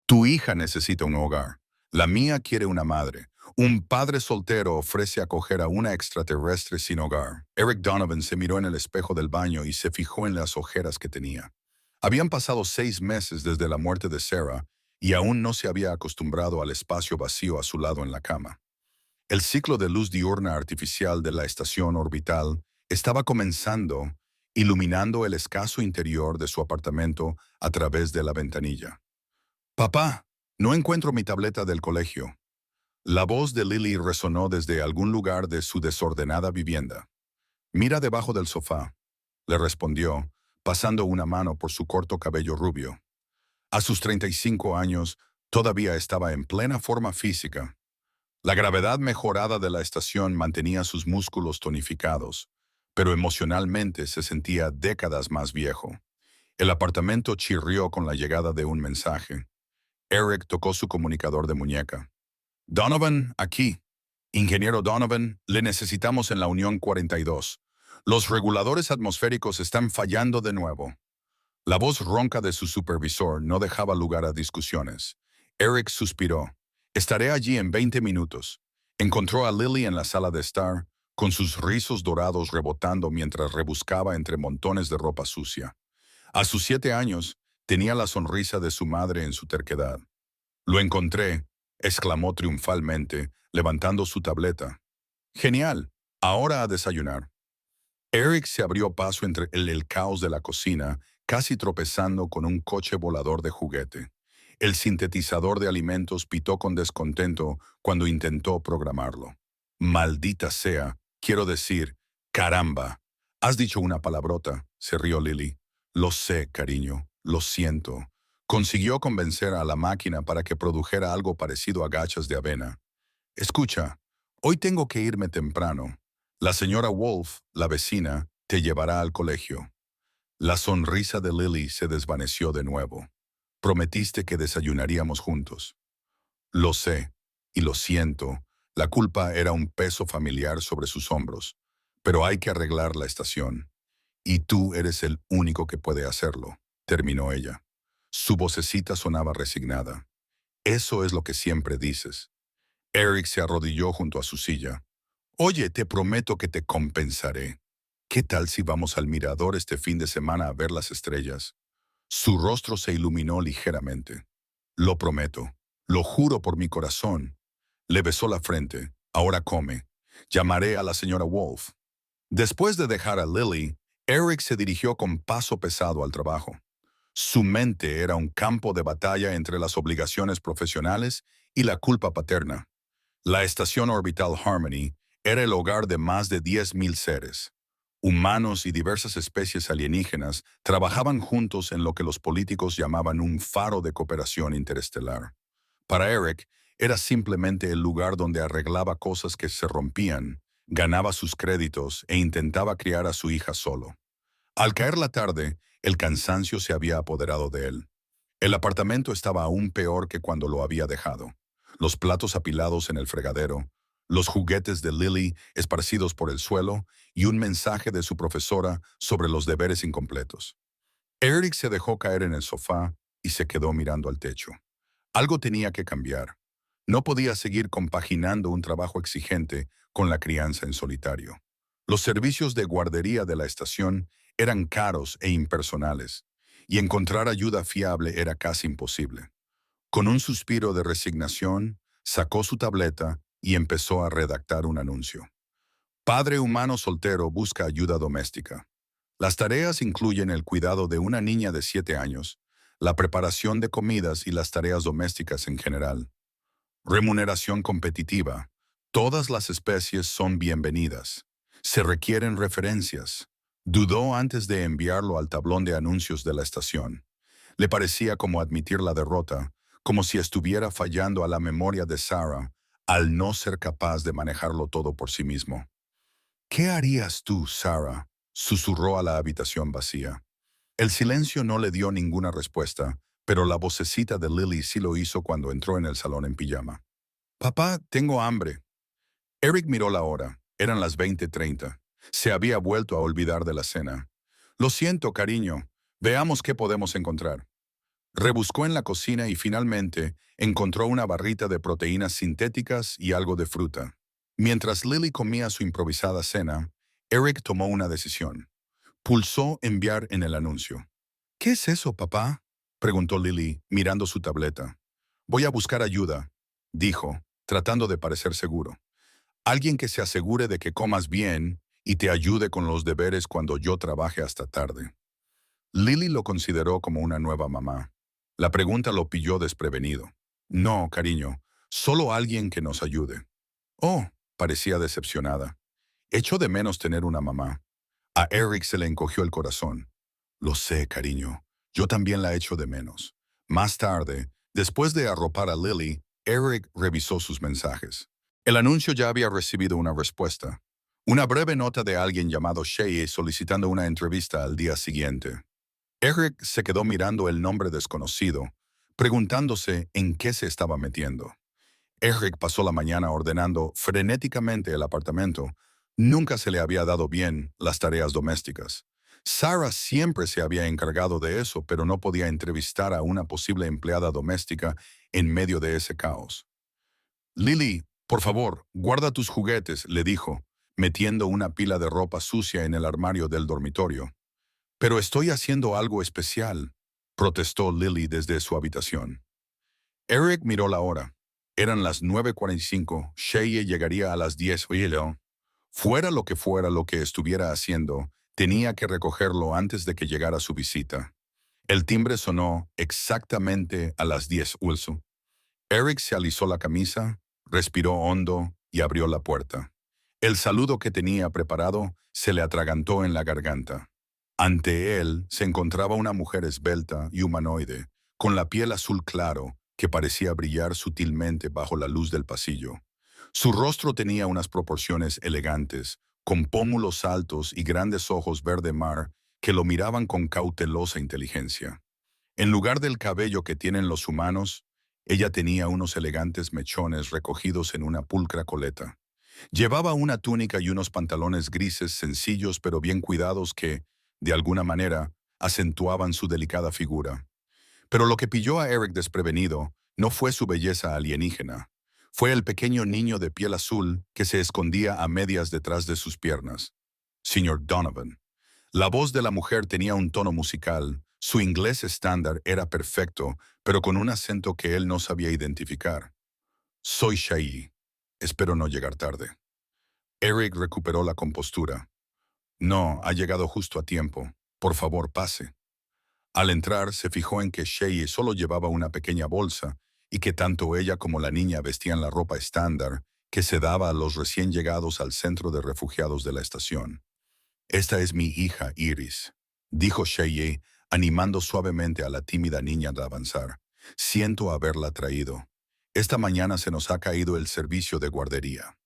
Tu hija necesita un hogar. La mía quiere una madre. Un padre soltero ofrece acoger a una extraterrestre sin hogar. Eric Donovan se miró en el espejo del baño y se fijó en las ojeras que tenía. Habían pasado 6 meses desde la muerte de Sarah y aún no se había acostumbrado al espacio vacío a su lado en la cama. El ciclo de luz diurna artificial de la estación orbital estaba comenzando, iluminando el escaso interior de su apartamento a través de la ventanilla. Papá, no encuentro mi tableta del colegio. La voz de Lily resonó desde algún lugar de su desordenada vivienda. Mira debajo del sofá, le respondió, pasando una mano por su corto cabello rubio. A sus 35 años, todavía estaba en plena forma física. La gravedad mejorada de la estación mantenía sus músculos tonificados, pero emocionalmente se sentía décadas más viejo. El apartamento chirrió con la llegada de un mensaje. Eric tocó su comunicador de muñeca. Donovan, aquí. Ingeniero Donovan, le necesitamos en la Unión 42. Los reguladores atmosféricos están fallando de nuevo. La voz ronca de su supervisor no dejaba lugar a discusiones. Eric suspiró. Estaré allí en 20 minutos. Encontró a Lily en la sala de estar, con sus rizos dorados rebotando mientras rebuscaba entre montones de ropa sucia. A sus 7 años, tenía la sonrisa de su madre en su terquedad. Lo encontré, exclamó triunfalmente, levantando su tableta. Genial, ahora a desayunar. Eric se abrió paso entre el caos de la cocina, casi tropezando con un coche volador de juguete. El sintetizador de alimentos pitó con descontento cuando intentó programarlo. Maldita sea, quiero decir, caramba. Has dicho una palabrota, se rió Lily. Lo sé, cariño, lo siento. Consiguió convencer a la máquina para que produjera algo parecido a gachas de avena. Escucha, hoy tengo que irme temprano. La señora Wolf, la vecina, te llevará al colegio. La sonrisa de Lily se desvaneció de nuevo. Prometiste que desayunaríamos juntos. Lo sé, y lo siento. La culpa era un peso familiar sobre sus hombros. Pero hay que arreglar la estación. Y tú eres el único que puede hacerlo, terminó ella. Su vocecita sonaba resignada. Eso es lo que siempre dices. Eric se arrodilló junto a su silla. Oye, te prometo que te compensaré. ¿Qué tal si vamos al mirador este fin de semana a ver las estrellas? Su rostro se iluminó ligeramente. Lo prometo. Lo juro por mi corazón. Le besó la frente. Ahora come. Llamaré a la señora Wolf. Después de dejar a Lily, Eric se dirigió con paso pesado al trabajo. Su mente era un campo de batalla entre las obligaciones profesionales y la culpa paterna. La estación orbital Harmony era el hogar de más de 10.000 seres. Humanos y diversas especies alienígenas trabajaban juntos en lo que los políticos llamaban un faro de cooperación interestelar. Para Eric, era simplemente el lugar donde arreglaba cosas que se rompían, ganaba sus créditos e intentaba criar a su hija solo. Al caer la tarde, el cansancio se había apoderado de él. El apartamento estaba aún peor que cuando lo había dejado. Los platos apilados en el fregadero, los juguetes de Lily esparcidos por el suelo y un mensaje de su profesora sobre los deberes incompletos. Eric se dejó caer en el sofá y se quedó mirando al techo. Algo tenía que cambiar. No podía seguir compaginando un trabajo exigente con la crianza en solitario. Los servicios de guardería de la estación eran caros e impersonales, y encontrar ayuda fiable era casi imposible. Con un suspiro de resignación, sacó su tableta y empezó a redactar un anuncio. Padre humano soltero busca ayuda doméstica. Las tareas incluyen el cuidado de una niña de 7 años, la preparación de comidas y las tareas domésticas en general. Remuneración competitiva. Todas las especies son bienvenidas. Se requieren referencias. Dudó antes de enviarlo al tablón de anuncios de la estación. Le parecía como admitir la derrota, como si estuviera fallando a la memoria de Sarah al no ser capaz de manejarlo todo por sí mismo. ¿Qué harías tú, Sarah?, susurró a la habitación vacía. El silencio no le dio ninguna respuesta, pero la vocecita de Lily sí lo hizo cuando entró en el salón en pijama. Papá, tengo hambre. Eric miró la hora. Eran las 20:30. Se había vuelto a olvidar de la cena. Lo siento, cariño. Veamos qué podemos encontrar. Rebuscó en la cocina y finalmente encontró una barrita de proteínas sintéticas y algo de fruta. Mientras Lily comía su improvisada cena, Eric tomó una decisión. Pulsó enviar en el anuncio. ¿Qué es eso, papá?, preguntó Lily, mirando su tableta. Voy a buscar ayuda, dijo, tratando de parecer seguro. Alguien que se asegure de que comas bien y te ayude con los deberes cuando yo trabaje hasta tarde. Lily lo consideró como una nueva mamá. La pregunta lo pilló desprevenido. No, cariño, solo alguien que nos ayude. Oh, parecía decepcionada. Echo de menos tener una mamá. A Eric se le encogió el corazón. Lo sé, cariño. Yo también la echo de menos. Más tarde, después de arropar a Lily, Eric revisó sus mensajes. El anuncio ya había recibido una respuesta. Una breve nota de alguien llamado Shea solicitando una entrevista al día siguiente. Eric se quedó mirando el nombre desconocido, preguntándose en qué se estaba metiendo. Eric pasó la mañana ordenando frenéticamente el apartamento. Nunca se le había dado bien las tareas domésticas. Sarah siempre se había encargado de eso, pero no podía entrevistar a una posible empleada doméstica en medio de ese caos. Lily, por favor, guarda tus juguetes, le dijo, metiendo una pila de ropa sucia en el armario del dormitorio. Pero estoy haciendo algo especial, protestó Lily desde su habitación. Eric miró la hora. Eran las 9:45, Shea llegaría a las 10. Oílo. Fuera lo que estuviera haciendo, tenía que recogerlo antes de que llegara su visita. El timbre sonó exactamente a las 10. Ulsu. Eric se alisó la camisa, respiró hondo y abrió la puerta. El saludo que tenía preparado se le atragantó en la garganta. Ante él se encontraba una mujer esbelta y humanoide, con la piel azul claro que parecía brillar sutilmente bajo la luz del pasillo. Su rostro tenía unas proporciones elegantes, con pómulos altos y grandes ojos verde mar que lo miraban con cautelosa inteligencia. En lugar del cabello que tienen los humanos, ella tenía unos elegantes mechones recogidos en una pulcra coleta. Llevaba una túnica y unos pantalones grises sencillos pero bien cuidados que, de alguna manera, acentuaban su delicada figura. Pero lo que pilló a Eric desprevenido no fue su belleza alienígena. Fue el pequeño niño de piel azul que se escondía a medias detrás de sus piernas. Señor Donovan. La voz de la mujer tenía un tono musical. Su inglés estándar era perfecto, pero con un acento que él no sabía identificar. Soy Shai. Espero no llegar tarde. Eric recuperó la compostura. No, ha llegado justo a tiempo. Por favor, pase. Al entrar, se fijó en que Shea solo llevaba una pequeña bolsa y que tanto ella como la niña vestían la ropa estándar que se daba a los recién llegados al centro de refugiados de la estación. Esta es mi hija Iris, dijo Shea, animando suavemente a la tímida niña a avanzar. Siento haberla traído. Esta mañana se nos ha caído el servicio de guardería.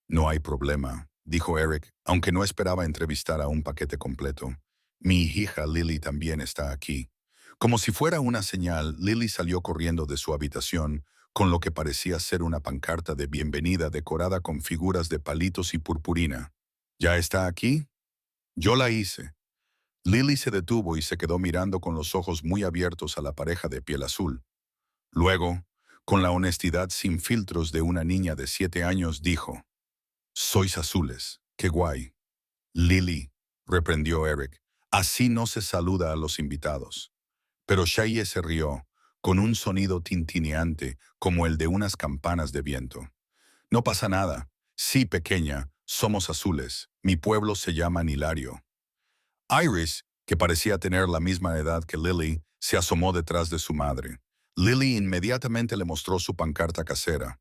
No hay problema, dijo Eric, aunque no esperaba entrevistar a un paquete completo. Mi hija Lily también está aquí. Como si fuera una señal, Lily salió corriendo de su habitación con lo que parecía ser una pancarta de bienvenida decorada con figuras de palitos y purpurina. ¿Ya está aquí? Yo la hice. Lily se detuvo y se quedó mirando con los ojos muy abiertos a la pareja de piel azul. Luego, con la honestidad sin filtros de una niña de 7 años, dijo: «Sois azules. Qué guay». «Lily», reprendió Eric, «así no se saluda a los invitados». Pero Shea se rió, con un sonido tintineante como el de unas campanas de viento. «No pasa nada. Sí, pequeña, somos azules. Mi pueblo se llama Nilario». Iris, que parecía tener la misma edad que Lily, se asomó detrás de su madre. Lily inmediatamente le mostró su pancarta casera.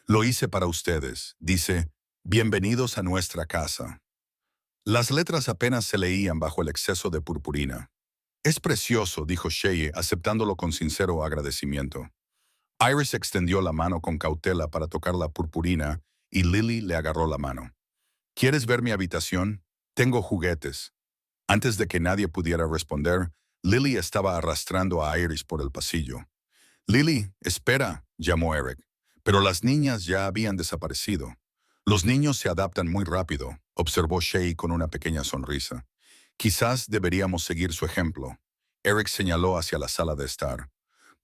«Lo hice para ustedes», dice, «bienvenidos a nuestra casa». Las letras apenas se leían bajo el exceso de purpurina. «Es precioso», dijo Shea, aceptándolo con sincero agradecimiento. Iris extendió la mano con cautela para tocar la purpurina y Lily le agarró la mano. «¿Quieres ver mi habitación? Tengo juguetes». Antes de que nadie pudiera responder, Lily estaba arrastrando a Iris por el pasillo. «Lily, espera», llamó Eric. Pero las niñas ya habían desaparecido. «Los niños se adaptan muy rápido», observó Shea con una pequeña sonrisa. «Quizás deberíamos seguir su ejemplo». Eric señaló hacia la sala de estar.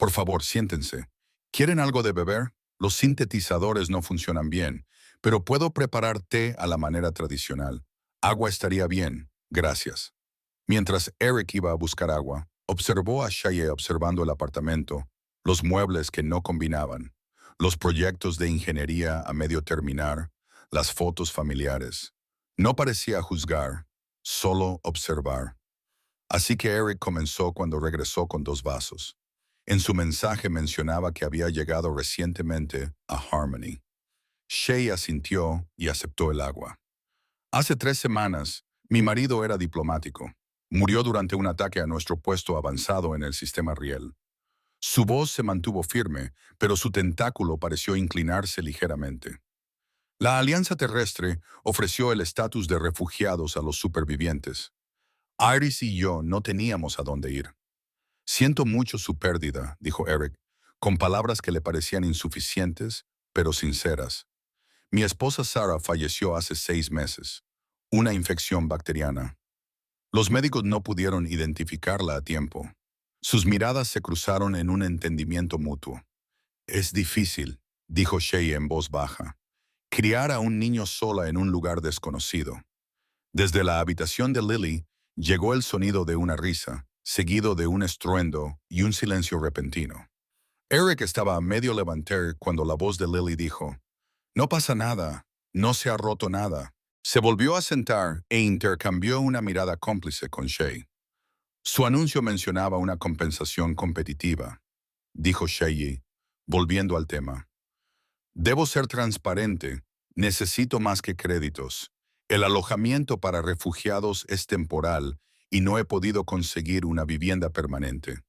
Por favor, siéntense. ¿Quieren algo de beber? Los sintetizadores no funcionan bien, pero puedo preparar té a la manera tradicional. Agua estaría bien, gracias. Mientras Eric iba a buscar agua, observó a Shaye observando el apartamento, los muebles que no combinaban, los proyectos de ingeniería a medio terminar, las fotos familiares. No parecía juzgar, solo observar. Así que Eric comenzó cuando regresó con 2 vasos. En su mensaje mencionaba que había llegado recientemente a Harmony. Shay asintió y aceptó el agua. Hace 3 semanas, mi marido era diplomático. Murió durante un ataque a nuestro puesto avanzado en el sistema Riel. Su voz se mantuvo firme, pero su tentáculo pareció inclinarse ligeramente. La Alianza Terrestre ofreció el estatus de refugiados a los supervivientes. Iris y yo no teníamos a dónde ir. Siento mucho su pérdida, dijo Eric, con palabras que le parecían insuficientes, pero sinceras. Mi esposa Sarah falleció hace 6 meses. Una infección bacteriana. Los médicos no pudieron identificarla a tiempo. Sus miradas se cruzaron en un entendimiento mutuo. Es difícil, dijo Shay en voz baja, criar a un niño sola en un lugar desconocido. Desde la habitación de Lily llegó el sonido de una risa, seguido de un estruendo y un silencio repentino. Eric estaba a medio levantar cuando la voz de Lily dijo, «No pasa nada, no se ha roto nada». Se volvió a sentar e intercambió una mirada cómplice con Shay. Su anuncio mencionaba una compensación competitiva, dijo Shay, volviendo al tema. Debo ser transparente, necesito más que créditos. El alojamiento para refugiados es temporal y no he podido conseguir una vivienda permanente.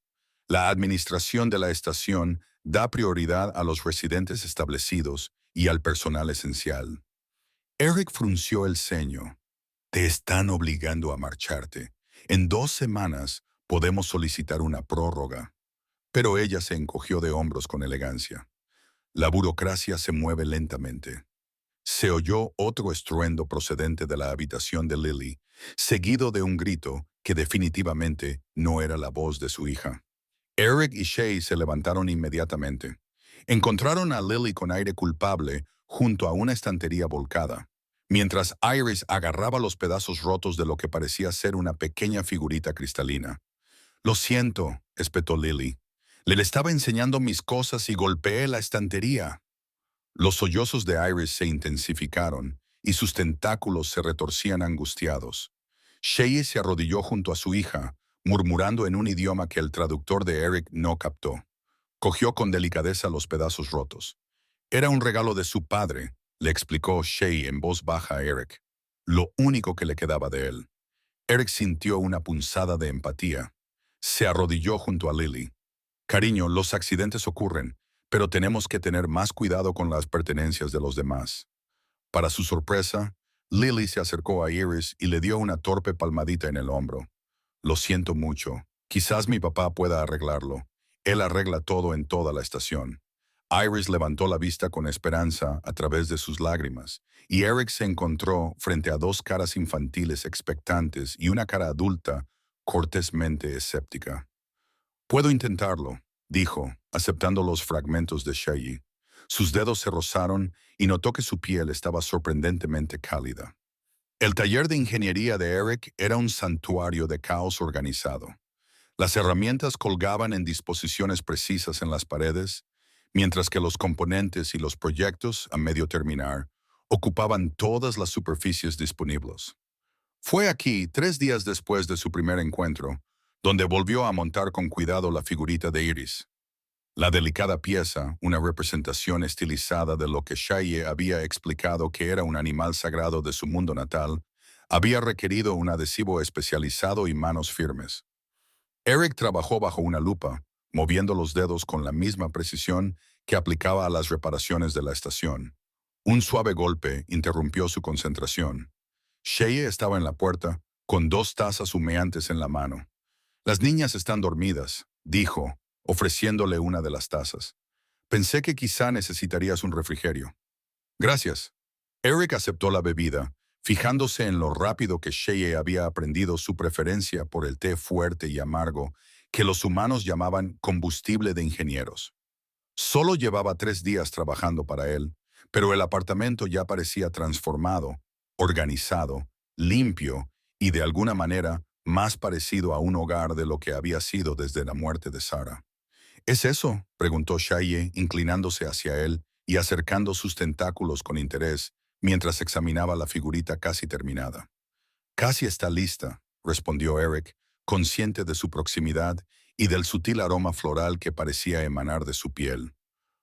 La administración de la estación da prioridad a los residentes establecidos y al personal esencial. Eric frunció el ceño. Te están obligando a marcharte. En 2 semanas podemos solicitar una prórroga. Pero ella se encogió de hombros con elegancia. La burocracia se mueve lentamente. Se oyó otro estruendo procedente de la habitación de Lily, seguido de un grito que definitivamente no era la voz de su hija. Eric y Shay se levantaron inmediatamente. Encontraron a Lily con aire culpable junto a una estantería volcada, mientras Iris agarraba los pedazos rotos de lo que parecía ser una pequeña figurita cristalina. Lo siento, espetó Lily. Le estaba enseñando mis cosas y golpeé la estantería. Los sollozos de Iris se intensificaron y sus tentáculos se retorcían angustiados. Shay se arrodilló junto a su hija, murmurando en un idioma que el traductor de Eric no captó. Cogió con delicadeza los pedazos rotos. Era un regalo de su padre, le explicó Shay en voz baja a Eric. Lo único que le quedaba de él. Eric sintió una punzada de empatía. Se arrodilló junto a Lily. Cariño, los accidentes ocurren, pero tenemos que tener más cuidado con las pertenencias de los demás. Para su sorpresa, Lily se acercó a Iris y le dio una torpe palmadita en el hombro. Lo siento mucho. Quizás mi papá pueda arreglarlo. Él arregla todo en toda la estación. Iris levantó la vista con esperanza a través de sus lágrimas, y Eric se encontró frente a 2 caras infantiles expectantes y una cara adulta cortésmente escéptica. Puedo intentarlo, dijo, aceptando los fragmentos de Shay. Sus dedos se rozaron y notó que su piel estaba sorprendentemente cálida. El taller de ingeniería de Eric era un santuario de caos organizado. Las herramientas colgaban en disposiciones precisas en las paredes, mientras que los componentes y los proyectos, a medio terminar, ocupaban todas las superficies disponibles. Fue aquí, 3 días después de su primer encuentro, donde volvió a montar con cuidado la figurita de Iris. La delicada pieza, una representación estilizada de lo que Shaye había explicado que era un animal sagrado de su mundo natal, había requerido un adhesivo especializado y manos firmes. Eric trabajó bajo una lupa, moviendo los dedos con la misma precisión que aplicaba a las reparaciones de la estación. Un suave golpe interrumpió su concentración. Shaye estaba en la puerta, con 2 tazas humeantes en la mano. Las niñas están dormidas, dijo, ofreciéndole una de las tazas. Pensé que quizá necesitarías un refrigerio. Gracias. Eric aceptó la bebida, fijándose en lo rápido que Shaye había aprendido su preferencia por el té fuerte y amargo que los humanos llamaban combustible de ingenieros. Solo llevaba 3 días trabajando para él, pero el apartamento ya parecía transformado, organizado, limpio y de alguna manera más parecido a un hogar de lo que había sido desde la muerte de Sarah. ¿Es eso?, preguntó Shaye, inclinándose hacia él y acercando sus tentáculos con interés, mientras examinaba la figurita casi terminada. Casi está lista, respondió Eric, consciente de su proximidad y del sutil aroma floral que parecía emanar de su piel.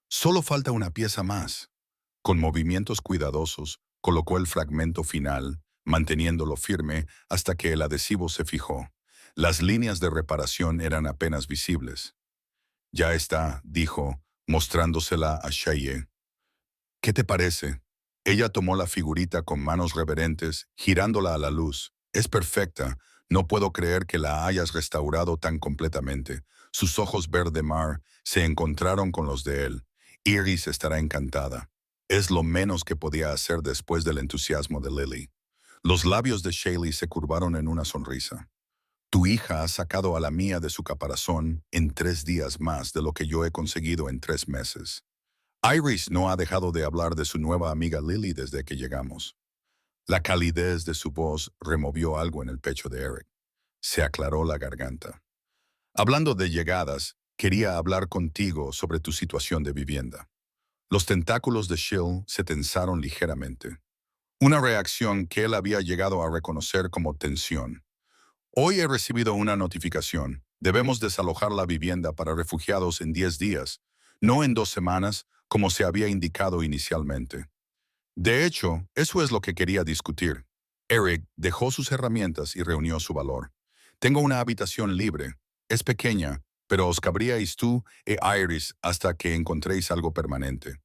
Solo falta una pieza más. Con movimientos cuidadosos, colocó el fragmento final, manteniéndolo firme hasta que el adhesivo se fijó. Las líneas de reparación eran apenas visibles. Ya está, dijo, mostrándosela a Shaye. ¿Qué te parece? Ella tomó la figurita con manos reverentes, girándola a la luz. Es perfecta. No puedo creer que la hayas restaurado tan completamente. Sus ojos verde mar se encontraron con los de él. Iris estará encantada. Es lo menos que podía hacer después del entusiasmo de Lily. Los labios de Shaylee se curvaron en una sonrisa. Tu hija ha sacado a la mía de su caparazón en 3 días más de lo que yo he conseguido en 3 meses. Iris no ha dejado de hablar de su nueva amiga Lily desde que llegamos. La calidez de su voz removió algo en el pecho de Eric. Se aclaró la garganta. Hablando de llegadas, quería hablar contigo sobre tu situación de vivienda. Los tentáculos de Shill se tensaron ligeramente. Una reacción que él había llegado a reconocer como tensión. Hoy he recibido una notificación. Debemos desalojar la vivienda para refugiados en 10 días, no en 2 semanas, como se había indicado inicialmente. De hecho, eso es lo que quería discutir. Eric dejó sus herramientas y reunió su valor. Tengo una habitación libre. Es pequeña, pero os cabríais tú e Iris hasta que encontréis algo permanente.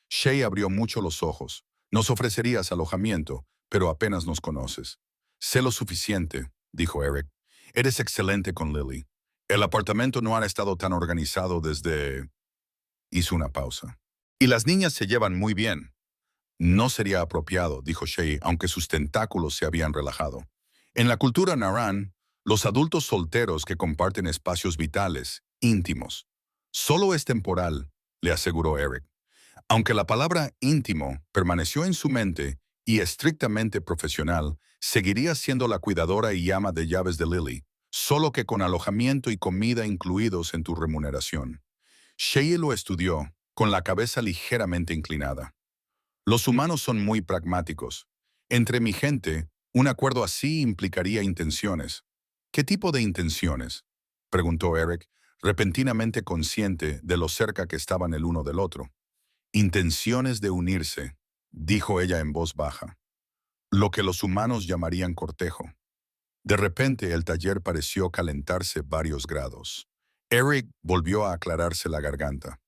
Shay abrió mucho los ojos. Nos ofrecerías alojamiento, pero apenas nos conoces. Sé lo suficiente, dijo Eric. Eres excelente con Lily. El apartamento no ha estado tan organizado desde... Hizo una pausa. Y las niñas se llevan muy bien. No sería apropiado, dijo Shay, aunque sus tentáculos se habían relajado. En la cultura Naran, los adultos solteros que comparten espacios vitales, íntimos. Solo es temporal, le aseguró Eric. Aunque la palabra íntimo permaneció en su mente y estrictamente profesional, seguiría siendo la cuidadora y ama de llaves de Lily, solo que con alojamiento y comida incluidos en tu remuneración. Shay lo estudió, con la cabeza ligeramente inclinada. Los humanos son muy pragmáticos. Entre mi gente, un acuerdo así implicaría intenciones. ¿Qué tipo de intenciones?, preguntó Eric, repentinamente consciente de lo cerca que estaban el uno del otro. Intenciones de unirse, dijo ella en voz baja. Lo que los humanos llamarían cortejo. De repente el taller pareció calentarse varios grados. Eric volvió a aclararse la garganta.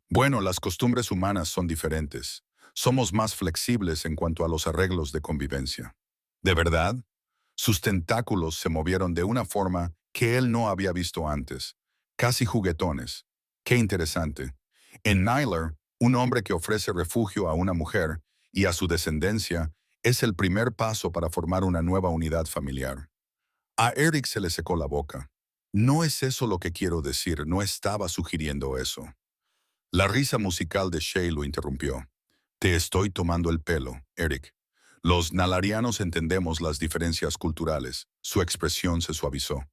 Bueno, las costumbres humanas son diferentes. Somos más flexibles en cuanto a los arreglos de convivencia. ¿De verdad? Sus tentáculos se movieron de una forma que él no había visto antes, casi juguetones. Qué interesante. En Nyler, un hombre que ofrece refugio a una mujer y a su descendencia es el primer paso para formar una nueva unidad familiar. A Eric se le secó la boca. No es eso lo que quiero decir, no estaba sugiriendo eso. La risa musical de Shay lo interrumpió. Te estoy tomando el pelo, Eric. Los nalarianos entendemos las diferencias culturales. Su expresión se suavizó.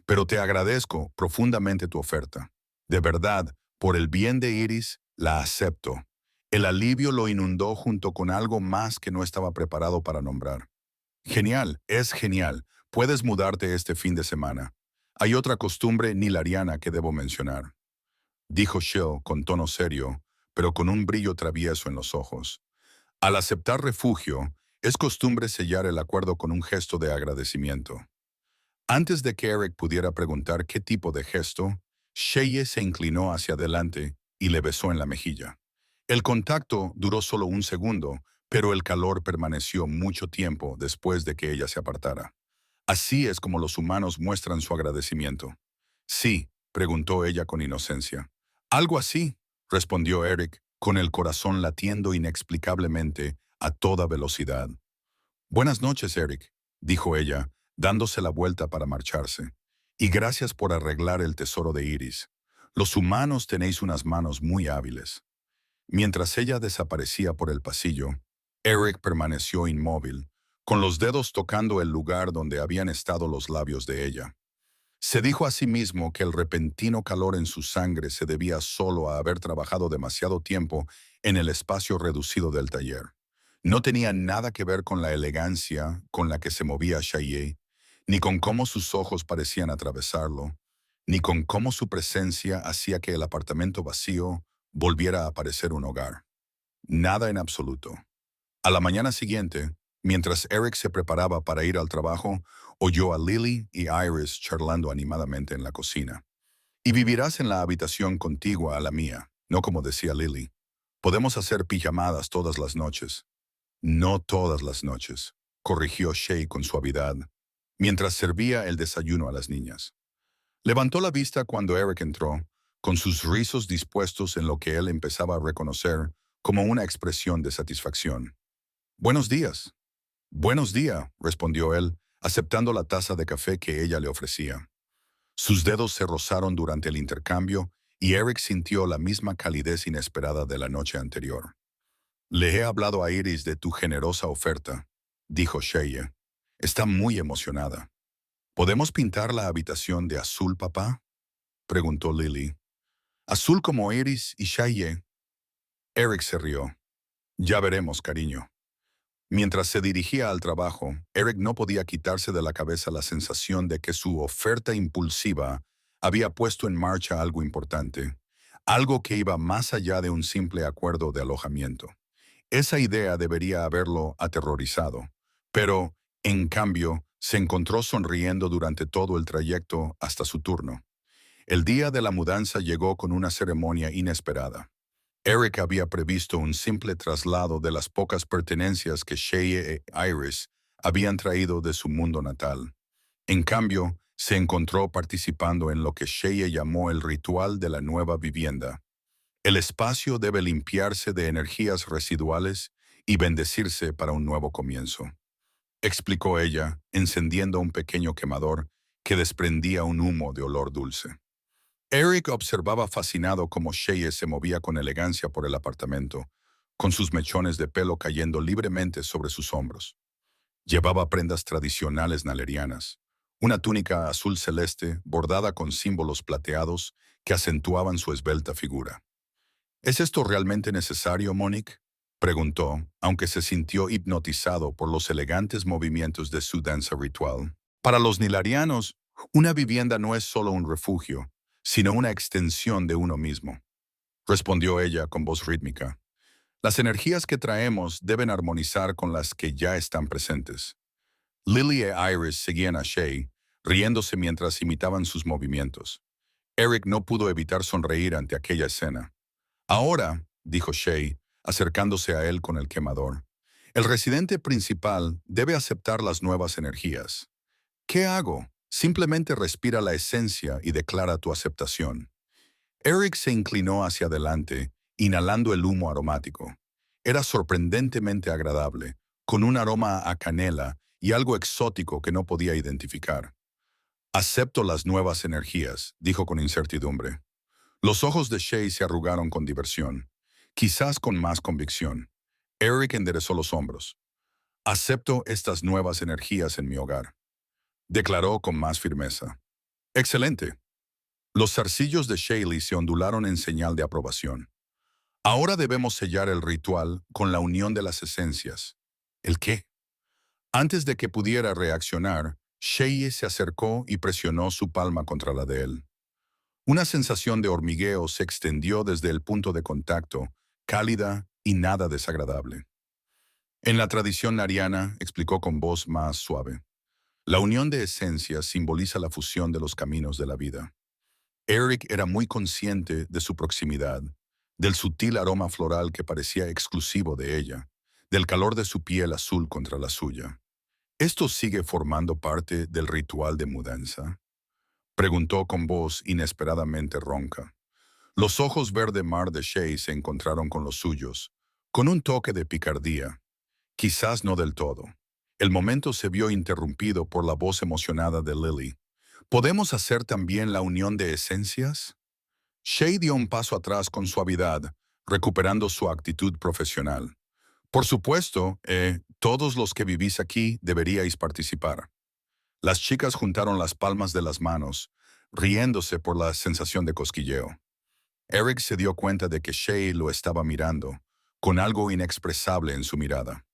Pero te agradezco profundamente tu oferta. De verdad, por el bien de Iris, la acepto. El alivio lo inundó junto con algo más que no estaba preparado para nombrar. Genial, es genial. Puedes mudarte este fin de semana. Hay otra costumbre nilariana que debo mencionar, dijo Shill con tono serio, pero con un brillo travieso en los ojos. Al aceptar refugio, es costumbre sellar el acuerdo con un gesto de agradecimiento. Antes de que Eric pudiera preguntar qué tipo de gesto, Sheye se inclinó hacia adelante y le besó en la mejilla. El contacto duró solo un segundo, pero el calor permaneció mucho tiempo después de que ella se apartara. Así es como los humanos muestran su agradecimiento. Sí, preguntó ella con inocencia. Algo así, respondió Eric, con el corazón latiendo inexplicablemente a toda velocidad. Buenas noches, Eric, dijo ella, dándose la vuelta para marcharse. Y gracias por arreglar el tesoro de Iris. Los humanos tenéis unas manos muy hábiles. Mientras ella desaparecía por el pasillo, Eric permaneció inmóvil, con los dedos tocando el lugar donde habían estado los labios de ella. Se dijo a sí mismo que el repentino calor en su sangre se debía solo a haber trabajado demasiado tiempo en el espacio reducido del taller. No tenía nada que ver con la elegancia con la que se movía Shaye, ni con cómo sus ojos parecían atravesarlo, ni con cómo su presencia hacía que el apartamento vacío volviera a parecer un hogar. Nada en absoluto. A la mañana siguiente, mientras Eric se preparaba para ir al trabajo, oyó a Lily y Iris charlando animadamente en la cocina. Y vivirás en la habitación contigua a la mía, no como decía Lily. Podemos hacer pijamadas todas las noches. No todas las noches, corrigió Shay con suavidad, mientras servía el desayuno a las niñas. Levantó la vista cuando Eric entró, con sus rizos dispuestos en lo que él empezaba a reconocer como una expresión de satisfacción. Buenos días. Buenos días, respondió él, aceptando la taza de café que ella le ofrecía. Sus dedos se rozaron durante el intercambio y Eric sintió la misma calidez inesperada de la noche anterior. Le he hablado a Iris de tu generosa oferta, dijo Sheye. Está muy emocionada. ¿Podemos pintar la habitación de azul, papá?, preguntó Lily. Azul como Iris y Sheye. Eric se rió. Ya veremos, cariño. Mientras se dirigía al trabajo, Eric no podía quitarse de la cabeza la sensación de que su oferta impulsiva había puesto en marcha algo importante, algo que iba más allá de un simple acuerdo de alojamiento. Esa idea debería haberlo aterrorizado, pero, en cambio, se encontró sonriendo durante todo el trayecto hasta su turno. El día de la mudanza llegó con una ceremonia inesperada. Eric había previsto un simple traslado de las pocas pertenencias que Shea e Iris habían traído de su mundo natal. En cambio, se encontró participando en lo que Shea llamó el ritual de la nueva vivienda. El espacio debe limpiarse de energías residuales y bendecirse para un nuevo comienzo, explicó ella, encendiendo un pequeño quemador que desprendía un humo de olor dulce. Eric observaba fascinado cómo Shea se movía con elegancia por el apartamento, con sus mechones de pelo cayendo libremente sobre sus hombros. Llevaba prendas tradicionales nalerianas, una túnica azul celeste bordada con símbolos plateados que acentuaban su esbelta figura. ¿Es esto realmente necesario, Monique?, preguntó, aunque se sintió hipnotizado por los elegantes movimientos de su danza ritual. Para los nilarianos, una vivienda no es solo un refugio, sino una extensión de uno mismo, respondió ella con voz rítmica. Las energías que traemos deben armonizar con las que ya están presentes. Lily e Iris seguían a Shay, riéndose mientras imitaban sus movimientos. Eric no pudo evitar sonreír ante aquella escena. Ahora, dijo Shay, acercándose a él con el quemador, el residente principal debe aceptar las nuevas energías. ¿Qué hago? Simplemente respira la esencia y declara tu aceptación. Eric se inclinó hacia adelante, inhalando el humo aromático. Era sorprendentemente agradable, con un aroma a canela y algo exótico que no podía identificar. Acepto las nuevas energías, dijo con incertidumbre. Los ojos de Shay se arrugaron con diversión, quizás con más convicción. Eric enderezó los hombros. Acepto estas nuevas energías en mi hogar, declaró con más firmeza. Excelente. Los zarcillos de Shaley se ondularon en señal de aprobación. Ahora debemos sellar el ritual con la unión de las esencias. ¿El qué? Antes de que pudiera reaccionar, Shay se acercó y presionó su palma contra la de él. Una sensación de hormigueo se extendió desde el punto de contacto, cálida y nada desagradable. En la tradición nariana, explicó con voz más suave, la unión de esencias simboliza la fusión de los caminos de la vida. Eric era muy consciente de su proximidad, del sutil aroma floral que parecía exclusivo de ella, del calor de su piel azul contra la suya. ¿Esto sigue formando parte del ritual de mudanza?, preguntó con voz inesperadamente ronca. Los ojos verde mar de Shay se encontraron con los suyos, con un toque de picardía. Quizás no del todo. El momento se vio interrumpido por la voz emocionada de Lily. ¿Podemos hacer también la unión de esencias? Shay dio un paso atrás con suavidad, recuperando su actitud profesional. Por supuesto, todos los que vivís aquí deberíais participar. Las chicas juntaron las palmas de las manos, riéndose por la sensación de cosquilleo. Eric se dio cuenta de que Shay lo estaba mirando, con algo inexpresable en su mirada.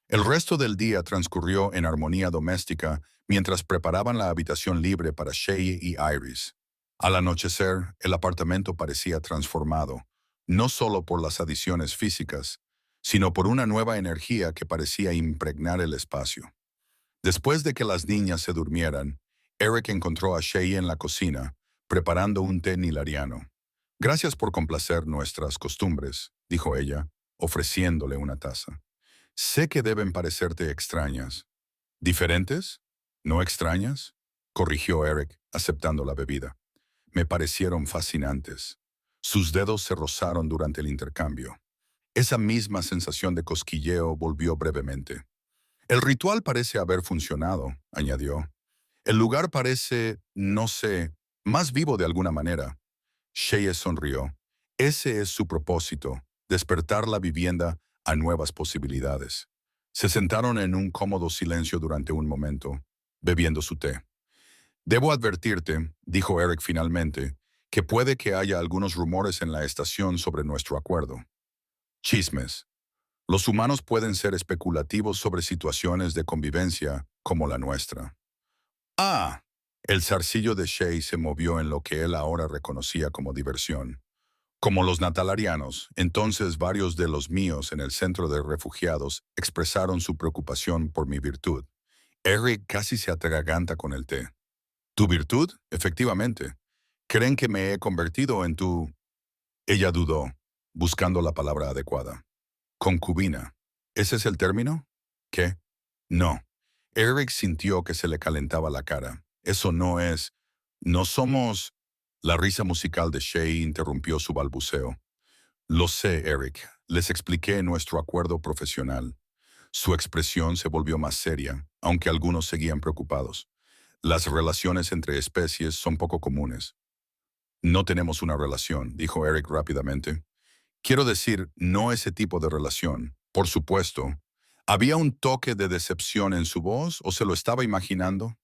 El resto del día transcurrió en armonía doméstica mientras preparaban la habitación libre para Shay y Iris. Al anochecer, el apartamento parecía transformado, no solo por las adiciones físicas, sino por una nueva energía que parecía impregnar el espacio. Después de que las niñas se durmieran, Eric encontró a Shay en la cocina, preparando un té nilariano. Gracias por complacer nuestras costumbres, dijo ella, ofreciéndole una taza. Sé que deben parecerte extrañas. ¿Diferentes? ¿No extrañas? Corrigió Eric, aceptando la bebida. Me parecieron fascinantes. Sus dedos se rozaron durante el intercambio. Esa misma sensación de cosquilleo volvió brevemente. El ritual parece haber funcionado, añadió. El lugar parece, no sé, más vivo de alguna manera. Shea sonrió. Ese es su propósito, despertar la vivienda a nuevas posibilidades. Se sentaron en un cómodo silencio durante un momento, bebiendo su té. Debo advertirte, dijo Eric finalmente, que puede que haya algunos rumores en la estación sobre nuestro acuerdo. Chismes. Los humanos pueden ser especulativos sobre situaciones de convivencia como la nuestra. Ah, el zarcillo de Shay se movió en lo que él ahora reconocía como diversión. Como los natalarianos, entonces varios de los míos en el centro de refugiados expresaron su preocupación por mi virtud. Eric casi se atraganta con el té. ¿Tu virtud? Efectivamente. ¿Creen que me he convertido en tu...? Ella dudó, buscando la palabra adecuada. Concubina. ¿Ese es el término? ¿Qué? No. Eric sintió que se le calentaba la cara. Eso no es... No somos... La risa musical de Shay interrumpió su balbuceo. Lo sé, Eric. Les expliqué nuestro acuerdo profesional. Su expresión se volvió más seria, aunque algunos seguían preocupados. Las relaciones entre especies son poco comunes. No tenemos una relación, dijo Eric rápidamente. Quiero decir, no ese tipo de relación. Por supuesto. ¿Había un toque de decepción en su voz o se lo estaba imaginando?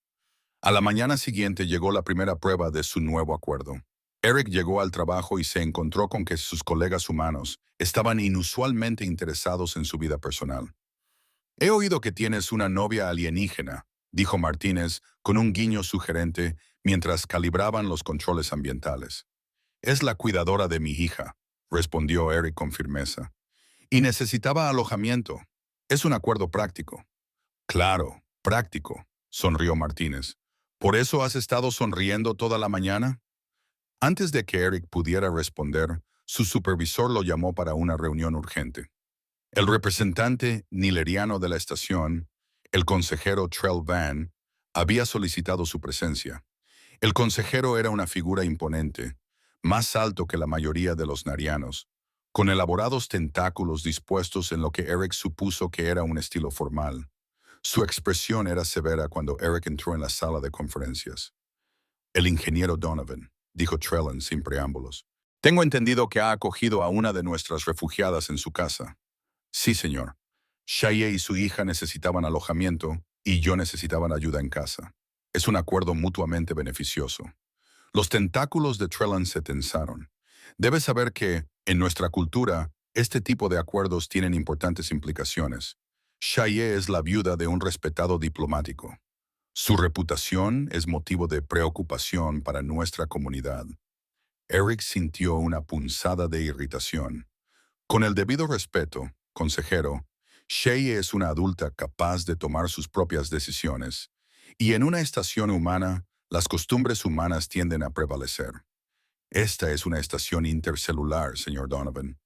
A la mañana siguiente llegó la primera prueba de su nuevo acuerdo. Eric llegó al trabajo y se encontró con que sus colegas humanos estaban inusualmente interesados en su vida personal. He oído que tienes una novia alienígena, dijo Martínez con un guiño sugerente mientras calibraban los controles ambientales. Es la cuidadora de mi hija, respondió Eric con firmeza. Y necesitaba alojamiento. Es un acuerdo práctico. Claro, práctico, sonrió Martínez. ¿Por eso has estado sonriendo toda la mañana? Antes de que Eric pudiera responder, su supervisor lo llamó para una reunión urgente. El representante nileriano de la estación, el consejero Trell Van, había solicitado su presencia. El consejero era una figura imponente, más alto que la mayoría de los narianos, con elaborados tentáculos dispuestos en lo que Eric supuso que era un estilo formal. Su expresión era severa cuando Eric entró en la sala de conferencias. El ingeniero Donovan, dijo Trellin sin preámbulos. Tengo entendido que ha acogido a una de nuestras refugiadas en su casa. Sí, señor. Shaye y su hija necesitaban alojamiento y yo necesitaban ayuda en casa. Es un acuerdo mutuamente beneficioso. Los tentáculos de Trellin se tensaron. Debes saber que, en nuestra cultura, este tipo de acuerdos tienen importantes implicaciones. Shaye es la viuda de un respetado diplomático. Su reputación es motivo de preocupación para nuestra comunidad. Eric sintió una punzada de irritación. Con el debido respeto, consejero, Shaye es una adulta capaz de tomar sus propias decisiones, y en una estación humana, las costumbres humanas tienden a prevalecer. Esta es una estación intercelular, señor Donovan.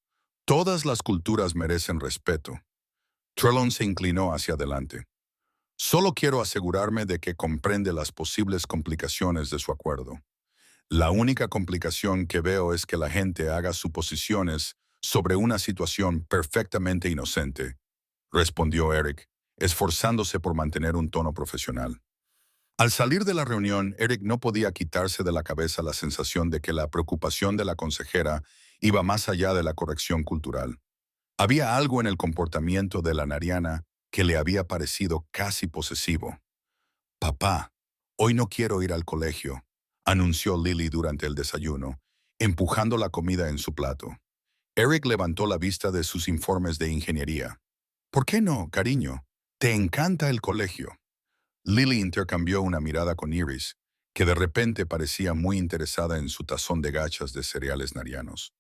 Todas las culturas merecen respeto. Trellon se inclinó hacia adelante. Solo quiero asegurarme de que comprende las posibles complicaciones de su acuerdo. La única complicación que veo es que la gente haga suposiciones sobre una situación perfectamente inocente, respondió Eric, esforzándose por mantener un tono profesional. Al salir de la reunión, Eric no podía quitarse de la cabeza la sensación de que la preocupación de la consejera iba más allá de la corrección cultural. Había algo en el comportamiento de la Nariana que le había parecido casi posesivo. Papá, hoy no quiero ir al colegio, anunció Lily durante el desayuno, empujando la comida en su plato. Eric levantó la vista de sus informes de ingeniería. ¿Por qué no, cariño? ¿Te encanta el colegio? Lily intercambió una mirada con Iris, que de repente parecía muy interesada en su tazón de gachas de cereales narianos.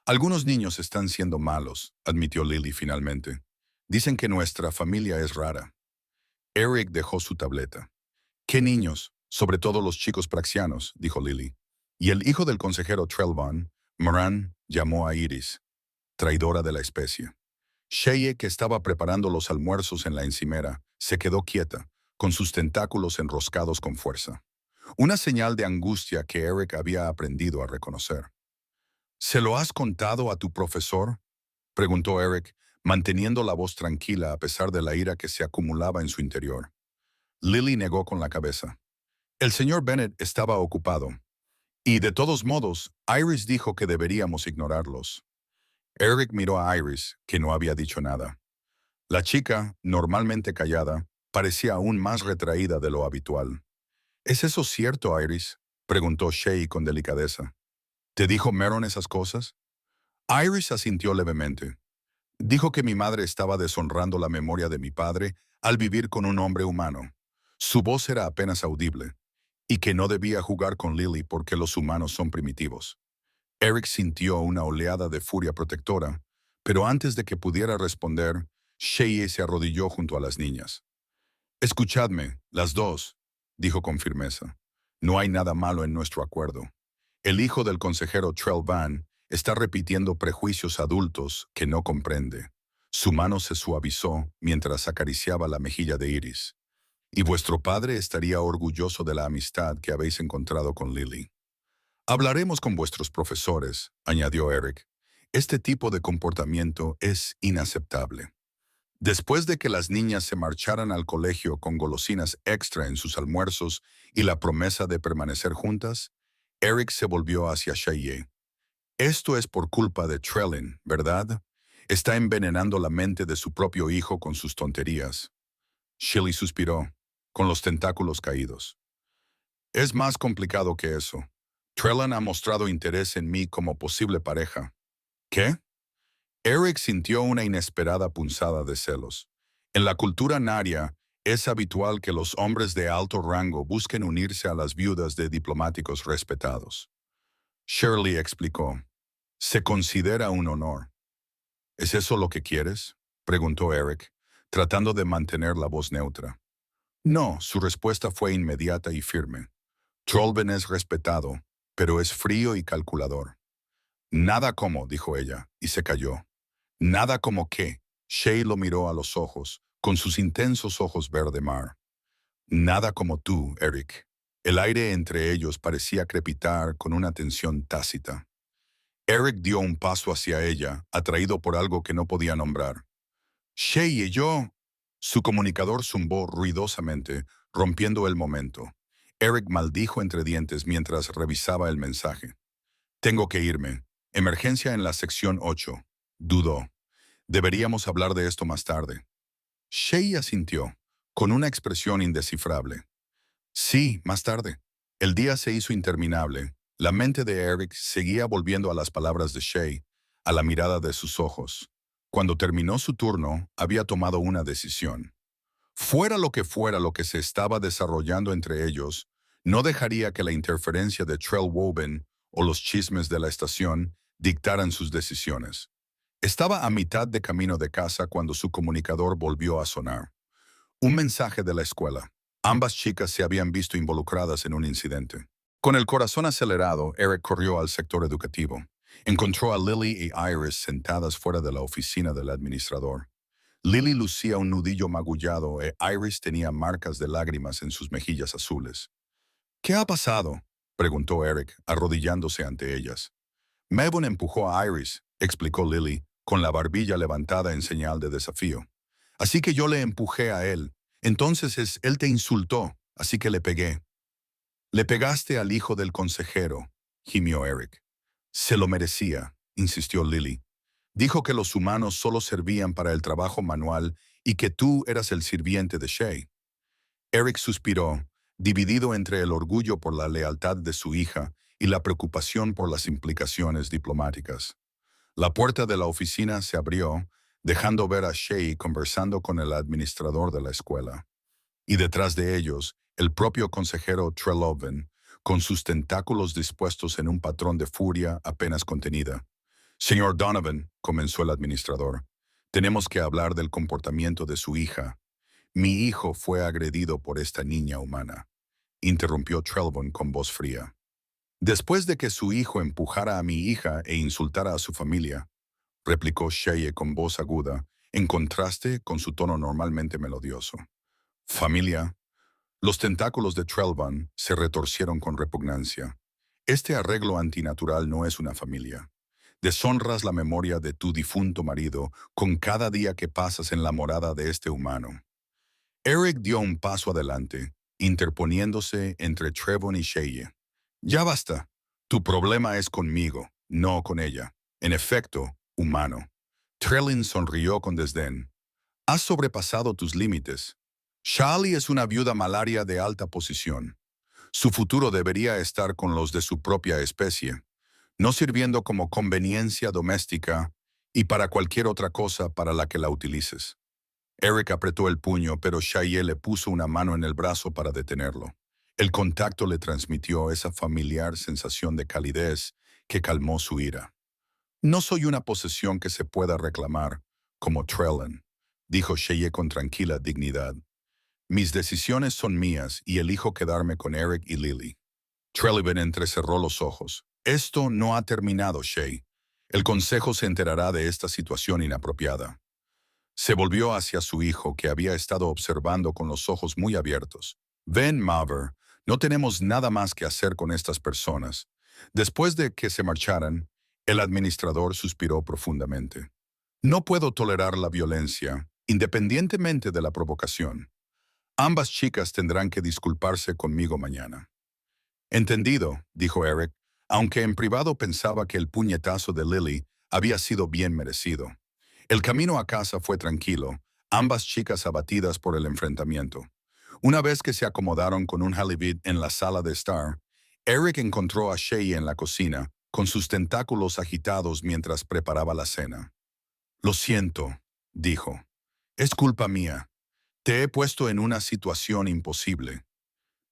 Algunos niños están siendo malos, admitió Lily finalmente. Dicen que nuestra familia es rara. Eric dejó su tableta. ¿Qué niños? Sobre todo los chicos praxianos, dijo Lily. Y el hijo del consejero Trelvan, Moran, llamó a Iris, traidora de la especie. Sheye, que estaba preparando los almuerzos en la encimera, se quedó quieta, con sus tentáculos enroscados con fuerza. Una señal de angustia que Eric había aprendido a reconocer. ¿Se lo has contado a tu profesor?, preguntó Eric, manteniendo la voz tranquila a pesar de la ira que se acumulaba en su interior. Lily negó con la cabeza. El señor Bennett estaba ocupado. Y de todos modos, Iris dijo que deberíamos ignorarlos. Eric miró a Iris, que no había dicho nada. La chica, normalmente callada, parecía aún más retraída de lo habitual. ¿Es eso cierto, Iris?, preguntó Shay con delicadeza. ¿Te dijo Meron esas cosas? Iris asintió levemente. Dijo que mi madre estaba deshonrando la memoria de mi padre al vivir con un hombre humano. Su voz era apenas audible, y que no debía jugar con Lily porque los humanos son primitivos. Eric sintió una oleada de furia protectora, pero antes de que pudiera responder, Sheye se arrodilló junto a las niñas. Escuchadme, las dos, dijo con firmeza. No hay nada malo en nuestro acuerdo. El hijo del consejero Trelvan está repitiendo prejuicios adultos que no comprende. Su mano se suavizó mientras acariciaba la mejilla de Iris. Y vuestro padre estaría orgulloso de la amistad que habéis encontrado con Lily. Hablaremos con vuestros profesores, añadió Eric. Este tipo de comportamiento es inaceptable. Después de que las niñas se marcharan al colegio con golosinas extra en sus almuerzos y la promesa de permanecer juntas, Eric se volvió hacia Sheye. Esto es por culpa de Trellin, ¿verdad? Está envenenando la mente de su propio hijo con sus tonterías. Shelley suspiró, con los tentáculos caídos. Es más complicado que eso. Trellin ha mostrado interés en mí como posible pareja. ¿Qué? Eric sintió una inesperada punzada de celos. En la cultura naria, es habitual que los hombres de alto rango busquen unirse a las viudas de diplomáticos respetados. Shirley explicó. Se considera un honor. ¿Es eso lo que quieres?, preguntó Eric, tratando de mantener la voz neutra. No, su respuesta fue inmediata y firme. Trollben es respetado, pero es frío y calculador. Nada como, dijo ella, y se calló. Nada como qué. Shay lo miró a los ojos, con sus intensos ojos verde mar. Nada como tú, Eric. El aire entre ellos parecía crepitar con una tensión tácita. Eric dio un paso hacia ella, atraído por algo que no podía nombrar. Shay y yo. Su comunicador zumbó ruidosamente, rompiendo el momento. Eric maldijo entre dientes mientras revisaba el mensaje. Tengo que irme. Emergencia en la sección 8. Dudó. Deberíamos hablar de esto más tarde. Shay asintió, con una expresión indescifrable. Sí, más tarde. El día se hizo interminable. La mente de Eric seguía volviendo a las palabras de Shay, a la mirada de sus ojos. Cuando terminó su turno, había tomado una decisión. Fuera lo que se estaba desarrollando entre ellos, no dejaría que la interferencia de Trellwoven o los chismes de la estación dictaran sus decisiones. Estaba a mitad de camino de casa cuando su comunicador volvió a sonar. Un mensaje de la escuela. Ambas chicas se habían visto involucradas en un incidente. Con el corazón acelerado, Eric corrió al sector educativo. Encontró a Lily y Iris sentadas fuera de la oficina del administrador. Lily lucía un nudillo magullado e Iris tenía marcas de lágrimas en sus mejillas azules. ¿Qué ha pasado?, preguntó Eric, arrodillándose ante ellas. Mabon empujó a Iris, explicó Lily, con la barbilla levantada en señal de desafío. Así que yo le empujé a él. Entonces él te insultó. así que le pegué. Le pegaste al hijo del consejero, gimió Eric. Se lo merecía, insistió Lily. Dijo que los humanos solo servían para el trabajo manual y que tú eras el sirviente de Shay. Eric suspiró, dividido entre el orgullo por la lealtad de su hija y la preocupación por las implicaciones diplomáticas. La puerta de la oficina se abrió, dejando ver a Shay conversando con el administrador de la escuela. Y detrás de ellos, el propio consejero Trelloven, con sus tentáculos dispuestos en un patrón de furia apenas contenida. Señor Donovan, comenzó el administrador, tenemos que hablar del comportamiento de su hija. Mi hijo fue agredido por esta niña humana, interrumpió Trelloven con voz fría. Después de que su hijo empujara a mi hija e insultara a su familia, replicó Sheye con voz aguda, en contraste con su tono normalmente melodioso. Familia. Los tentáculos de Trelloven se retorcieron con repugnancia. Este arreglo antinatural no es una familia. Deshonras la memoria de tu difunto marido con cada día que pasas en la morada de este humano. Eric dio un paso adelante, interponiéndose entre Trevon y Sheye. Ya basta. Tu problema es conmigo, no con ella. En efecto, humano. Trellin sonrió con desdén. Has sobrepasado tus límites. Charlie es una viuda malaria de alta posición. Su futuro debería estar con los de su propia especie, no sirviendo como conveniencia doméstica y para cualquier otra cosa para la que la utilices. Eric apretó el puño, pero Sheye le puso una mano en el brazo para detenerlo. El contacto le transmitió esa familiar sensación de calidez que calmó su ira. No soy una posesión que se pueda reclamar, como Trellin, dijo Sheye con tranquila dignidad. Mis decisiones son mías y elijo quedarme con Eric y Lily. Trellin entrecerró los ojos. Esto no ha terminado, Shay. El consejo se enterará de esta situación inapropiada. Se volvió hacia su hijo, que había estado observando con los ojos muy abiertos. Ven, Maver, no tenemos nada más que hacer con estas personas. Después de que se marcharan, el administrador suspiró profundamente. No puedo tolerar la violencia, independientemente de la provocación. Ambas chicas tendrán que disculparse conmigo mañana. Entendido, dijo Eric, aunque en privado pensaba que el puñetazo de Lily había sido bien merecido. El camino a casa fue tranquilo, ambas chicas abatidas por el enfrentamiento. Una vez que se acomodaron con un halibut en la sala de estar, Eric encontró a Shay en la cocina, con sus tentáculos agitados mientras preparaba la cena. Lo siento, dijo. Es culpa mía. Te he puesto en una situación imposible.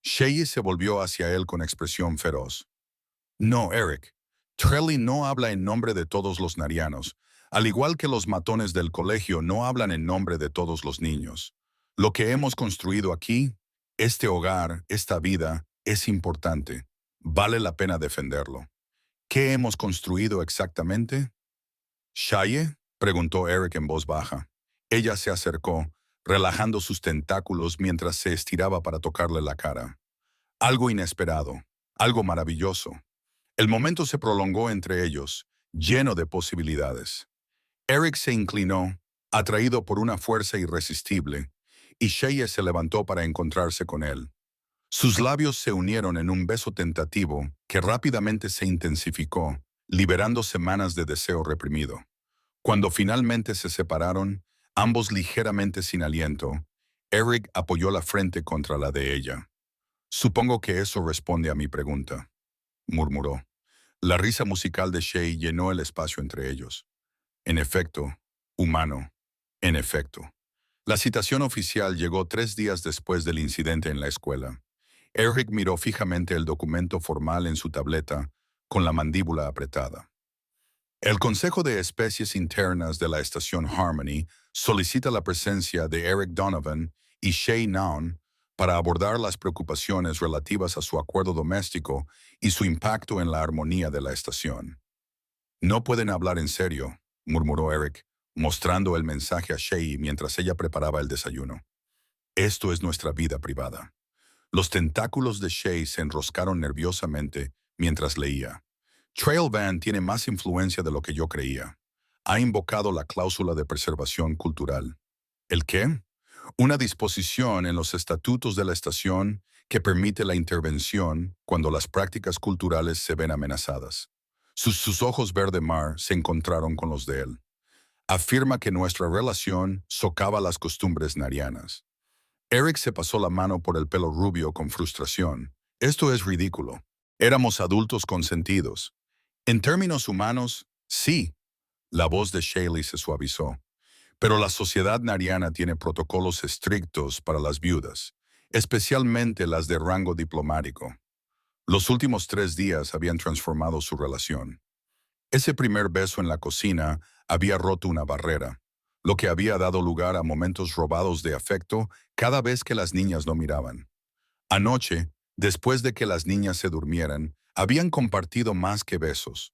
Shay se volvió hacia él con expresión feroz. No, Eric. Trellin no habla en nombre de todos los narianos, al igual que los matones del colegio no hablan en nombre de todos los niños. Lo que hemos construido aquí, este hogar, esta vida, es importante. Vale la pena defenderlo. ¿Qué hemos construido exactamente? ¿Shaye? Preguntó Eric en voz baja. Ella se acercó, relajando sus tentáculos mientras se estiraba para tocarle la cara. Algo inesperado, algo maravilloso. El momento se prolongó entre ellos, lleno de posibilidades. Eric se inclinó, atraído por una fuerza irresistible, y Sheye se levantó para encontrarse con él. Sus labios se unieron en un beso tentativo que rápidamente se intensificó, liberando semanas de deseo reprimido. Cuando finalmente se separaron, ambos ligeramente sin aliento, Eric apoyó la frente contra la de ella. Supongo que eso responde a mi pregunta, murmuró. La risa musical de Shay llenó el espacio entre ellos. En efecto, humano. En efecto. La citación oficial llegó 3 días después del incidente en la escuela. Eric miró fijamente el documento formal en su tableta, con la mandíbula apretada. El Consejo de Especies Internas de la Estación Harmony solicita la presencia de Eric Donovan y Shay Naun para abordar las preocupaciones relativas a su acuerdo doméstico y su impacto en la armonía de la estación. No pueden hablar en serio, murmuró Eric, mostrando el mensaje a Shay mientras ella preparaba el desayuno. Esto es nuestra vida privada. Los tentáculos de Shay se enroscaron nerviosamente mientras leía. Trailvan tiene más influencia de lo que yo creía. Ha invocado la cláusula de preservación cultural. ¿El qué? Una disposición en los estatutos de la estación que permite la intervención cuando las prácticas culturales se ven amenazadas. Sus ojos verde mar se encontraron con los de él. Afirma que nuestra relación socava las costumbres narianas. Eric se pasó la mano por el pelo rubio con frustración. Esto es ridículo. Éramos adultos consentidos. En términos humanos, sí. La voz de Shaley se suavizó. Pero la sociedad nariana tiene protocolos estrictos para las viudas, especialmente las de rango diplomático. Los últimos 3 días habían transformado su relación. Ese primer beso en la cocina había roto una barrera, lo que había dado lugar a momentos robados de afecto cada vez que las niñas lo miraban. Anoche, después de que las niñas se durmieran, habían compartido más que besos.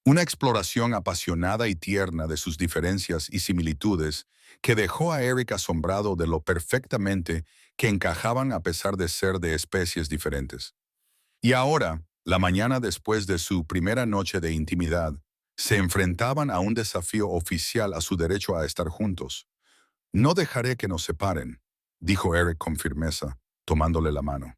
Una exploración apasionada y tierna de sus diferencias y similitudes que dejó a Eric asombrado de lo perfectamente que encajaban a pesar de ser de especies diferentes. Y ahora, la mañana después de su primera noche de intimidad, se enfrentaban a un desafío oficial a su derecho a estar juntos. No dejaré que nos separen, dijo Eric con firmeza, tomándole la mano.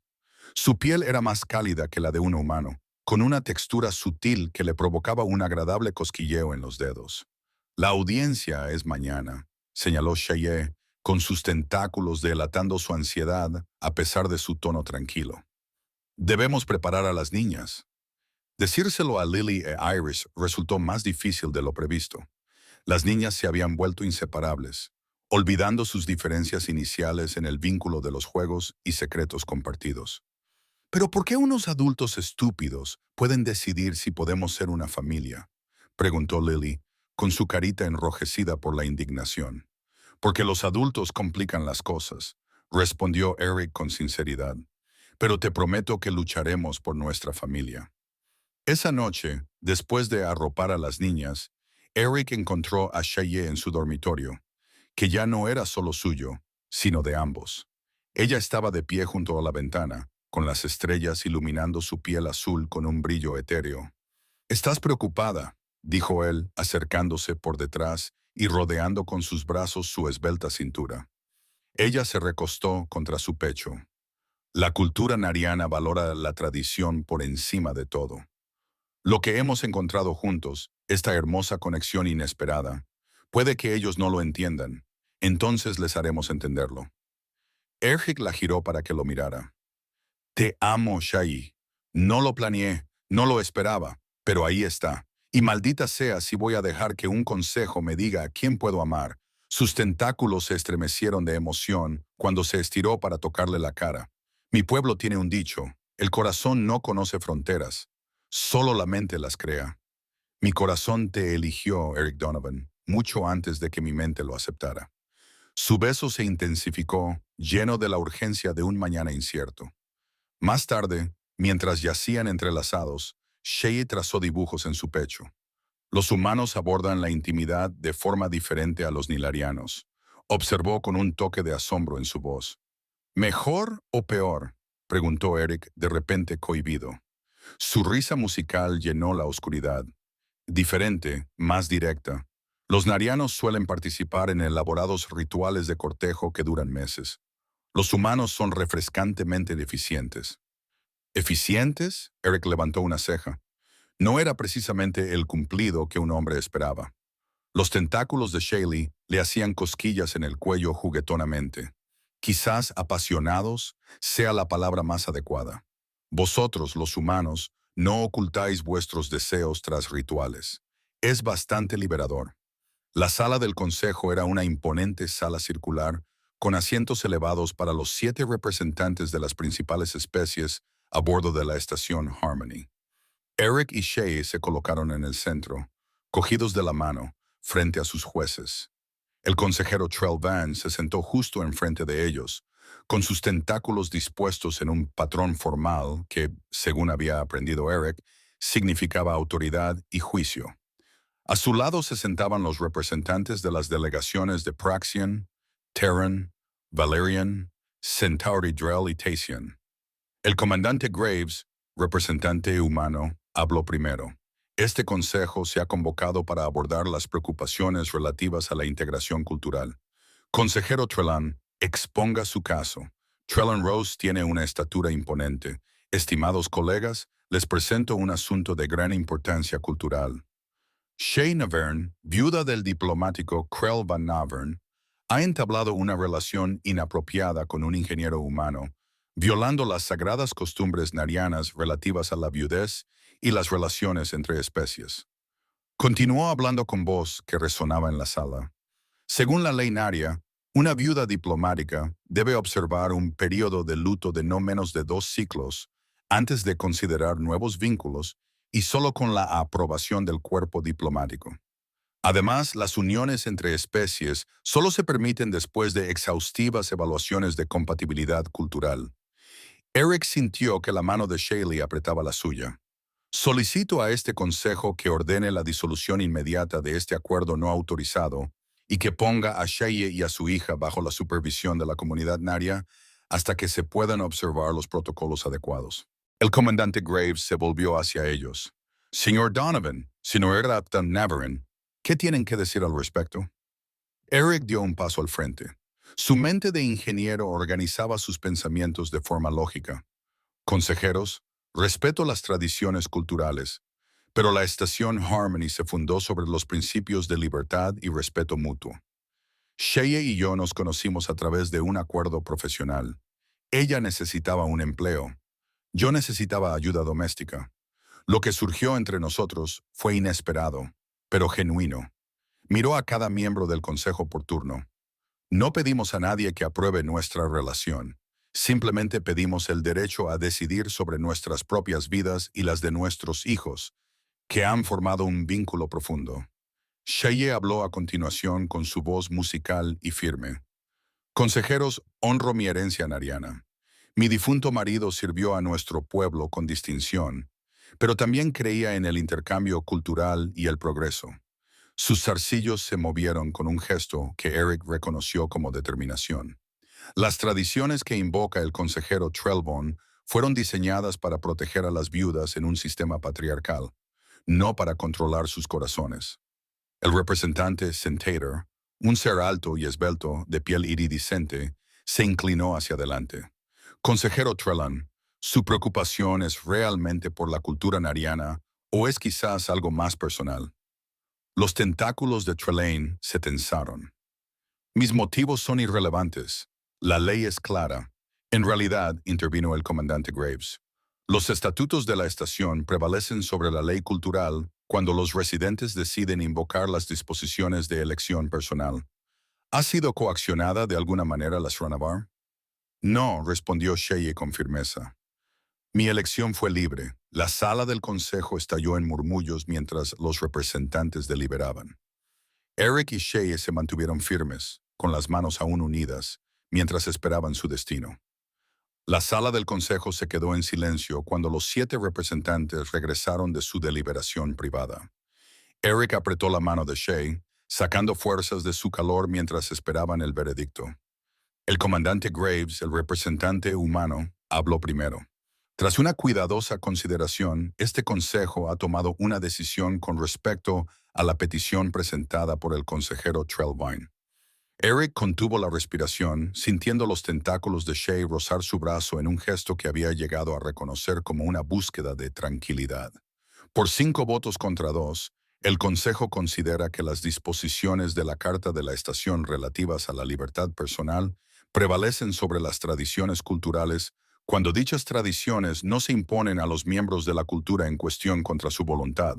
Su piel era más cálida que la de un humano, con una textura sutil que le provocaba un agradable cosquilleo en los dedos. La audiencia es mañana, señaló Cheyenne, con sus tentáculos delatando su ansiedad a pesar de su tono tranquilo. Debemos preparar a las niñas. Decírselo a Lily e Iris resultó más difícil de lo previsto. Las niñas se habían vuelto inseparables, olvidando sus diferencias iniciales en el vínculo de los juegos y secretos compartidos. ¿Pero por qué unos adultos estúpidos pueden decidir si podemos ser una familia?, preguntó Lily, con su carita enrojecida por la indignación. Porque los adultos complican las cosas, respondió Eric con sinceridad. Pero te prometo que lucharemos por nuestra familia. Esa noche, después de arropar a las niñas, Eric encontró a Cheyenne en su dormitorio, que ya no era solo suyo, sino de ambos. Ella estaba de pie junto a la ventana, con las estrellas iluminando su piel azul con un brillo etéreo. «Estás preocupada», dijo él, acercándose por detrás y rodeando con sus brazos su esbelta cintura. Ella se recostó contra su pecho. La cultura nariana valora la tradición por encima de todo. Lo que hemos encontrado juntos, esta hermosa conexión inesperada, puede que ellos no lo entiendan. Entonces les haremos entenderlo. Eric la giró para que lo mirara. Te amo, Shai. No lo planeé, no lo esperaba, pero ahí está. Y maldita sea si voy a dejar que un consejo me diga a quién puedo amar. Sus tentáculos se estremecieron de emoción cuando se estiró para tocarle la cara. Mi pueblo tiene un dicho, el corazón no conoce fronteras, solo la mente las crea. Mi corazón te eligió, Eric Donovan, mucho antes de que mi mente lo aceptara. Su beso se intensificó, lleno de la urgencia de un mañana incierto. Más tarde, mientras yacían entrelazados, Shay trazó dibujos en su pecho. Los humanos abordan la intimidad de forma diferente a los nilarianos, observó con un toque de asombro en su voz. ¿Mejor o peor?, preguntó Eric, de repente cohibido. Su risa musical llenó la oscuridad. Diferente, más directa. Los narianos suelen participar en elaborados rituales de cortejo que duran meses. Los humanos son refrescantemente deficientes. ¿Eficientes? Eric levantó una ceja. No era precisamente el cumplido que un hombre esperaba. Los tentáculos de Shaley le hacían cosquillas en el cuello juguetonamente. Quizás apasionados sea la palabra más adecuada. Vosotros, los humanos, no ocultáis vuestros deseos tras rituales. Es bastante liberador. La sala del consejo era una imponente sala circular con asientos elevados para los 7 representantes de las principales especies a bordo de la estación Harmony. Eric y Shay se colocaron en el centro, cogidos de la mano, frente a sus jueces. El consejero Trell Van se sentó justo enfrente de ellos, con sus tentáculos dispuestos en un patrón formal que, según había aprendido Eric, significaba autoridad y juicio. A su lado se sentaban los representantes de las delegaciones de Praxian, Terran, Valerian, Centauri Drell y Tacian. El comandante Graves, representante humano, habló primero. Este consejo se ha convocado para abordar las preocupaciones relativas a la integración cultural. Consejero Trellan, Exponga su caso. Trellon Rose tiene una estatura imponente. Estimados colegas, les presento un asunto de gran importancia cultural. Shay Naverne, viuda del diplomático Krell Van Naverne, ha entablado una relación inapropiada con un ingeniero humano, violando las sagradas costumbres narianas relativas a la viudez y las relaciones entre especies. Continuó hablando con voz que resonaba en la sala. Según la ley naria, una viuda diplomática debe observar un período de luto de no menos de 2 ciclos antes de considerar nuevos vínculos y solo con la aprobación del cuerpo diplomático. Además, las uniones entre especies solo se permiten después de exhaustivas evaluaciones de compatibilidad cultural. Eric sintió que la mano de Shaylee apretaba la suya. Solicito a este consejo que ordene la disolución inmediata de este acuerdo no autorizado y que ponga a Sheye y a su hija bajo la supervisión de la comunidad naria hasta que se puedan observar los protocolos adecuados. El comandante Graves se volvió hacia ellos. Señor Donovan, señor Apton Navarine, ¿qué tienen que decir al respecto? Eric dio un paso al frente. Su mente de ingeniero organizaba sus pensamientos de forma lógica. Consejeros, respeto las tradiciones culturales, pero la estación Harmony se fundó sobre los principios de libertad y respeto mutuo. Sheye y yo nos conocimos a través de un acuerdo profesional. Ella necesitaba un empleo. Yo necesitaba ayuda doméstica. Lo que surgió entre nosotros fue inesperado, pero genuino. Miró a cada miembro del consejo por turno. No pedimos a nadie que apruebe nuestra relación. Simplemente pedimos el derecho a decidir sobre nuestras propias vidas y las de nuestros hijos, que han formado un vínculo profundo. Sheye habló a continuación con su voz musical y firme. Consejeros, honro mi herencia nariana. Mi difunto marido sirvió a nuestro pueblo con distinción, pero también creía en el intercambio cultural y el progreso. Sus zarcillos se movieron con un gesto que Eric reconoció como determinación. Las tradiciones que invoca el consejero Trellbone fueron diseñadas para proteger a las viudas en un sistema patriarcal, no para controlar sus corazones. El representante Centator, un ser alto y esbelto de piel iridiscente, se inclinó hacia adelante. Consejero Trellon, ¿su preocupación es realmente por la cultura nariana o es quizás algo más personal? Los tentáculos de Trelane se tensaron. Mis motivos son irrelevantes. La ley es clara. En realidad, intervino el comandante Graves, los estatutos de la estación prevalecen sobre la ley cultural cuando los residentes deciden invocar las disposiciones de elección personal. ¿Ha sido coaccionada de alguna manera la Sranavar? No, respondió Sheye con firmeza. Mi elección fue libre. La sala del consejo estalló en murmullos mientras los representantes deliberaban. Eric y Sheye se mantuvieron firmes, con las manos aún unidas, mientras esperaban su destino. La sala del consejo se quedó en silencio cuando los 7 representantes regresaron de su deliberación privada. Eric apretó la mano de Sheye, sacando fuerzas de su calor mientras esperaban el veredicto. El comandante Graves, el representante humano, habló primero. Tras una cuidadosa consideración, este consejo ha tomado una decisión con respecto a la petición presentada por el consejero Trellvine. Eric contuvo la respiración, sintiendo los tentáculos de Sheye rozar su brazo en un gesto que había llegado a reconocer como una búsqueda de tranquilidad. Por 5 votos contra 2, el Consejo considera que las disposiciones de la Carta de la Estación relativas a la libertad personal prevalecen sobre las tradiciones culturales cuando dichas tradiciones no se imponen a los miembros de la cultura en cuestión contra su voluntad.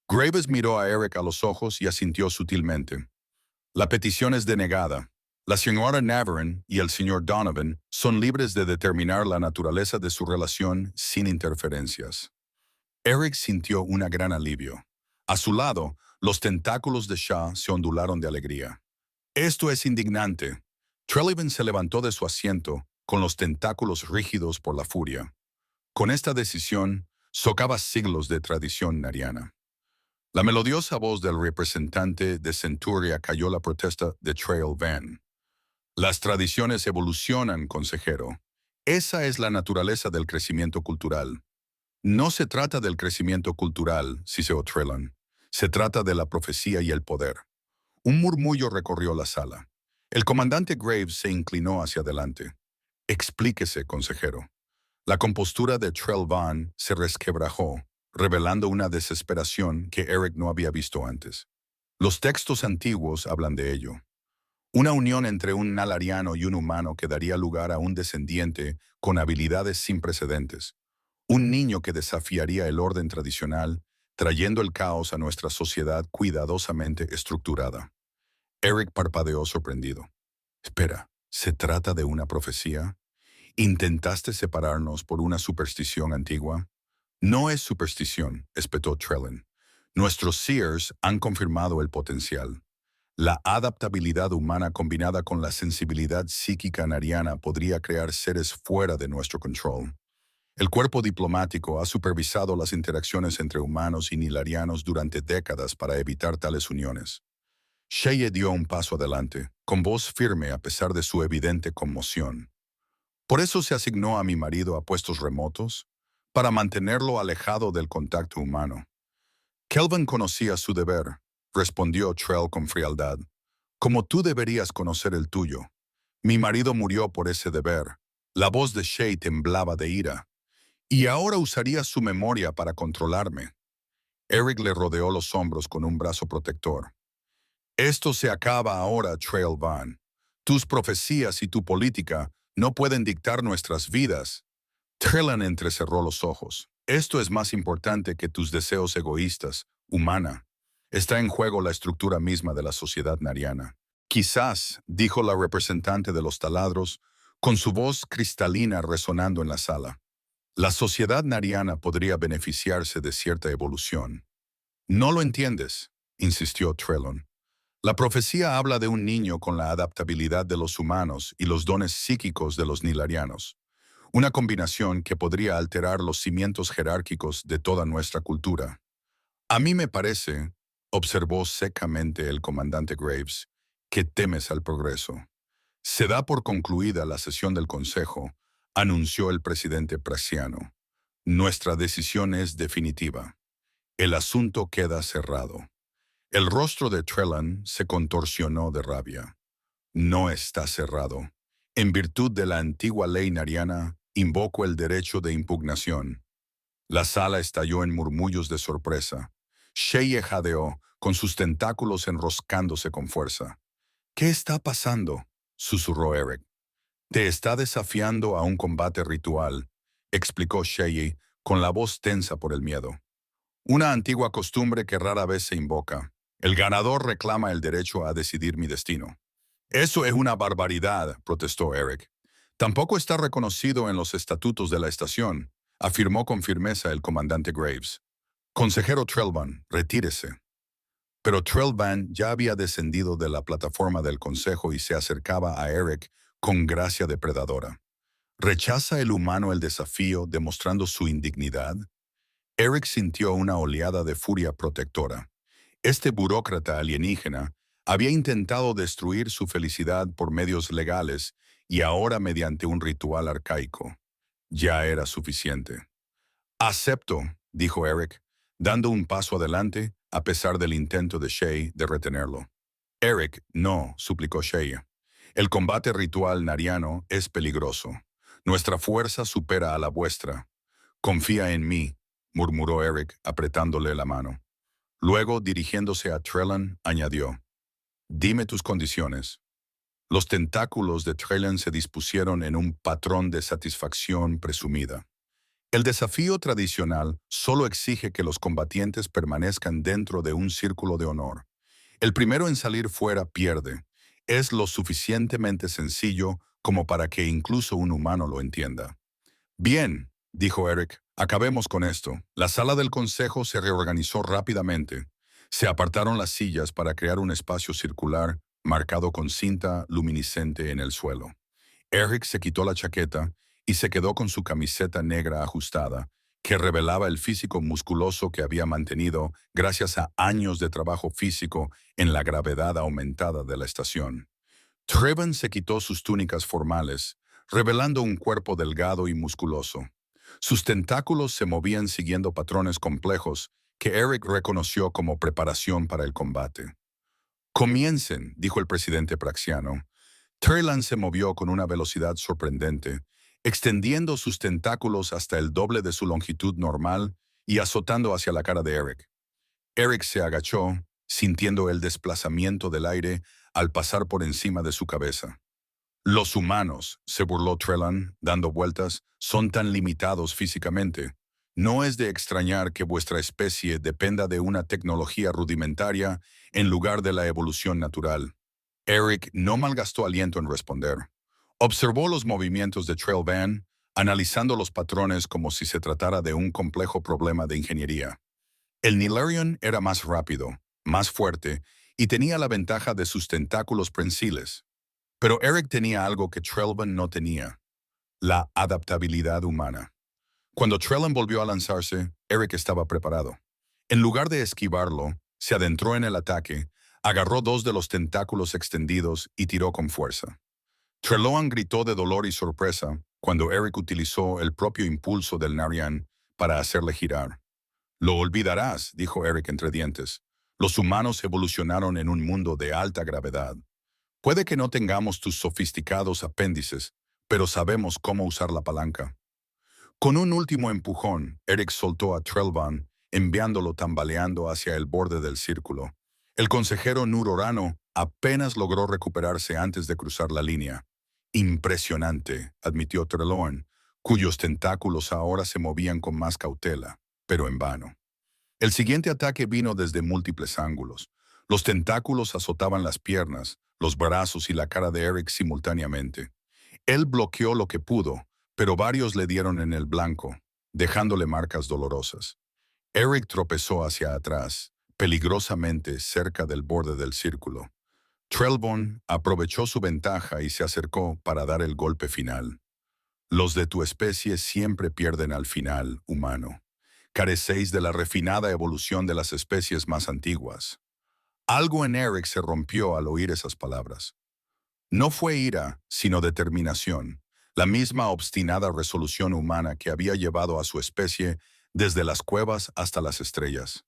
Graves miró a Eric a los ojos y asintió sutilmente. La petición es denegada. La señora Navarine y el señor Donovan son libres de determinar la naturaleza de su relación sin interferencias. Eric sintió un gran alivio. A su lado, los tentáculos de Shah se ondularon de alegría. Esto es indignante. Trellevin se levantó de su asiento, con los tentáculos rígidos por la furia. Con esta decisión, socava siglos de tradición nariana. La melodiosa voz del representante de Centuria cayó la protesta de Trail Van. Las tradiciones evolucionan, consejero. Esa es la naturaleza del crecimiento cultural. No se trata del crecimiento cultural, siseó Trellon. Se trata de la profecía y el poder. Un murmullo recorrió la sala. El comandante Graves se inclinó hacia adelante. Explíquese, consejero. La compostura de Trelawney se resquebrajó, revelando una desesperación que Eric no había visto antes. Los textos antiguos hablan de ello. Una unión entre un nalariano y un humano que daría lugar a un descendiente con habilidades sin precedentes. Un niño que desafiaría el orden tradicional, trayendo el caos a nuestra sociedad cuidadosamente estructurada. Eric parpadeó sorprendido. Espera, ¿se trata de una profecía? ¿Intentaste separarnos por una superstición antigua? No es superstición, espetó Trelawney. Nuestros seers han confirmado el potencial. La adaptabilidad humana combinada con la sensibilidad psíquica nariana podría crear seres fuera de nuestro control. El cuerpo diplomático ha supervisado las interacciones entre humanos y nilarianos durante décadas para evitar tales uniones. Sheye dio un paso adelante, con voz firme a pesar de su evidente conmoción. ¿Por eso se asignó a mi marido a puestos remotos? Para mantenerlo alejado del contacto humano. Kelvin conocía su deber, respondió Trell con frialdad. Como tú deberías conocer el tuyo. Mi marido murió por ese deber. La voz de Shay temblaba de ira. Y ahora usaría su memoria para controlarme. Eric le rodeó los hombros con un brazo protector. Esto se acaba ahora, Trelawney. Tus profecías y tu política no pueden dictar nuestras vidas. Trelawney entrecerró los ojos. Esto es más importante que tus deseos egoístas, humana. Está en juego la estructura misma de la sociedad nariana. Quizás, dijo la representante de los taladros, con su voz cristalina resonando en la sala. La sociedad nariana podría beneficiarse de cierta evolución. No lo entiendes, insistió Trelawney. La profecía habla de un niño con la adaptabilidad de los humanos y los dones psíquicos de los nilarianos. Una combinación que podría alterar los cimientos jerárquicos de toda nuestra cultura. A mí me parece, observó secamente el comandante Graves, que temes al progreso. Se da por concluida la sesión del Consejo, anunció el presidente Praxiano. Nuestra decisión es definitiva. El asunto queda cerrado. El rostro de Trelawney se contorsionó de rabia. No está cerrado. En virtud de la antigua ley nariana, invoco el derecho de impugnación. La sala estalló en murmullos de sorpresa. Sheye jadeó, con sus tentáculos enroscándose con fuerza. ¿Qué está pasando?, susurró Eric. Te está desafiando a un combate ritual, explicó Sheye, con la voz tensa por el miedo. Una antigua costumbre que rara vez se invoca. El ganador reclama el derecho a decidir mi destino. Eso es una barbaridad, protestó Eric. Tampoco está reconocido en los estatutos de la estación, afirmó con firmeza el comandante Graves. Consejero Trelawney, retírese. Pero Trelawney ya había descendido de la plataforma del consejo y se acercaba a Eric con gracia depredadora. ¿Rechaza el humano el desafío demostrando su indignidad? Eric sintió una oleada de furia protectora. Este burócrata alienígena había intentado destruir su felicidad por medios legales y ahora mediante un ritual arcaico. Ya era suficiente. Acepto, dijo Eric, dando un paso adelante a pesar del intento de Shay de retenerlo. Eric, no, suplicó Shay. El combate ritual nariano es peligroso. Nuestra fuerza supera a la vuestra. Confía en mí, murmuró Eric, apretándole la mano. Luego, dirigiéndose a Trelawney, añadió, dime tus condiciones. Los tentáculos de Trelawney se dispusieron en un patrón de satisfacción presumida. El desafío tradicional solo exige que los combatientes permanezcan dentro de un círculo de honor. El primero en salir fuera pierde. Es lo suficientemente sencillo como para que incluso un humano lo entienda. Bien, dijo Eric, acabemos con esto. La sala del consejo se reorganizó rápidamente. Se apartaron las sillas para crear un espacio circular marcado con cinta luminiscente en el suelo. Eric se quitó la chaqueta y se quedó con su camiseta negra ajustada, que revelaba el físico musculoso que había mantenido gracias a años de trabajo físico en la gravedad aumentada de la estación. Trelawney se quitó sus túnicas formales, revelando un cuerpo delgado y musculoso. Sus tentáculos se movían siguiendo patrones complejos que Eric reconoció como preparación para el combate. Comiencen, dijo el presidente Praxiano. Treylan se movió con una velocidad sorprendente, extendiendo sus tentáculos hasta el doble de su longitud normal y azotando hacia la cara de Eric. Eric se agachó, sintiendo el desplazamiento del aire al pasar por encima de su cabeza. Los humanos, se burló Trellan, dando vueltas, son tan limitados físicamente. No es de extrañar que vuestra especie dependa de una tecnología rudimentaria en lugar de la evolución natural. Eric no malgastó aliento en responder. Observó los movimientos de Trailvan, analizando los patrones como si se tratara de un complejo problema de ingeniería. El Nilarion era más rápido, más fuerte, y tenía la ventaja de sus tentáculos prensiles. Pero Eric tenía algo que Trailvan no tenía: la adaptabilidad humana. Cuando Trellan volvió a lanzarse, Eric estaba preparado. En lugar de esquivarlo, se adentró en el ataque, agarró dos de los tentáculos extendidos y tiró con fuerza. Trelloan gritó de dolor y sorpresa cuando Eric utilizó el propio impulso del Narian para hacerle girar. Lo olvidarás, dijo Eric entre dientes. Los humanos evolucionaron en un mundo de alta gravedad. Puede que no tengamos tus sofisticados apéndices, pero sabemos cómo usar la palanca. Con un último empujón, Eric soltó a Trelvan, enviándolo tambaleando hacia el borde del círculo. El consejero Nurorano apenas logró recuperarse antes de cruzar la línea. Impresionante, admitió Trelawney, cuyos tentáculos ahora se movían con más cautela, pero en vano. El siguiente ataque vino desde múltiples ángulos. Los tentáculos azotaban las piernas, los brazos y la cara de Eric simultáneamente. Él bloqueó lo que pudo, pero varios le dieron en el blanco, dejándole marcas dolorosas. Eric tropezó hacia atrás, peligrosamente cerca del borde del círculo. Trelvon aprovechó su ventaja y se acercó para dar el golpe final. Los de tu especie siempre pierden al final, humano. Carecéis de la refinada evolución de las especies más antiguas. Algo en Eric se rompió al oír esas palabras. No fue ira, sino determinación, la misma obstinada resolución humana que había llevado a su especie desde las cuevas hasta las estrellas.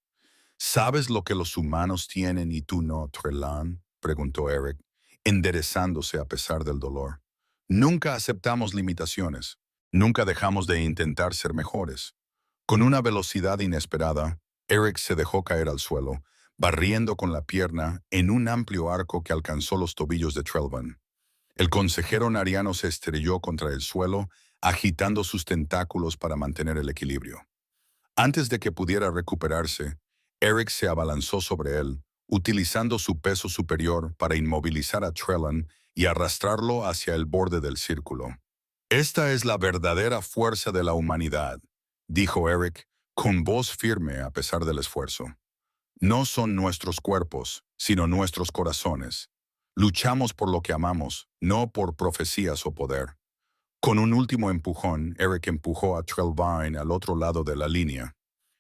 ¿Sabes lo que los humanos tienen y tú no, Trellan?, preguntó Eric, enderezándose a pesar del dolor. Nunca aceptamos limitaciones, nunca dejamos de intentar ser mejores. Con una velocidad inesperada, Eric se dejó caer al suelo, barriendo con la pierna en un amplio arco que alcanzó los tobillos de Trelvan. El consejero nariano se estrelló contra el suelo, agitando sus tentáculos para mantener el equilibrio. Antes de que pudiera recuperarse, Eric se abalanzó sobre él, utilizando su peso superior para inmovilizar a Trellan y arrastrarlo hacia el borde del círculo. Esta es la verdadera fuerza de la humanidad, dijo Eric, con voz firme a pesar del esfuerzo. No son nuestros cuerpos, sino nuestros corazones. Luchamos por lo que amamos, no por profecías o poder. Con un último empujón, Eric empujó a Trelvine al otro lado de la línea.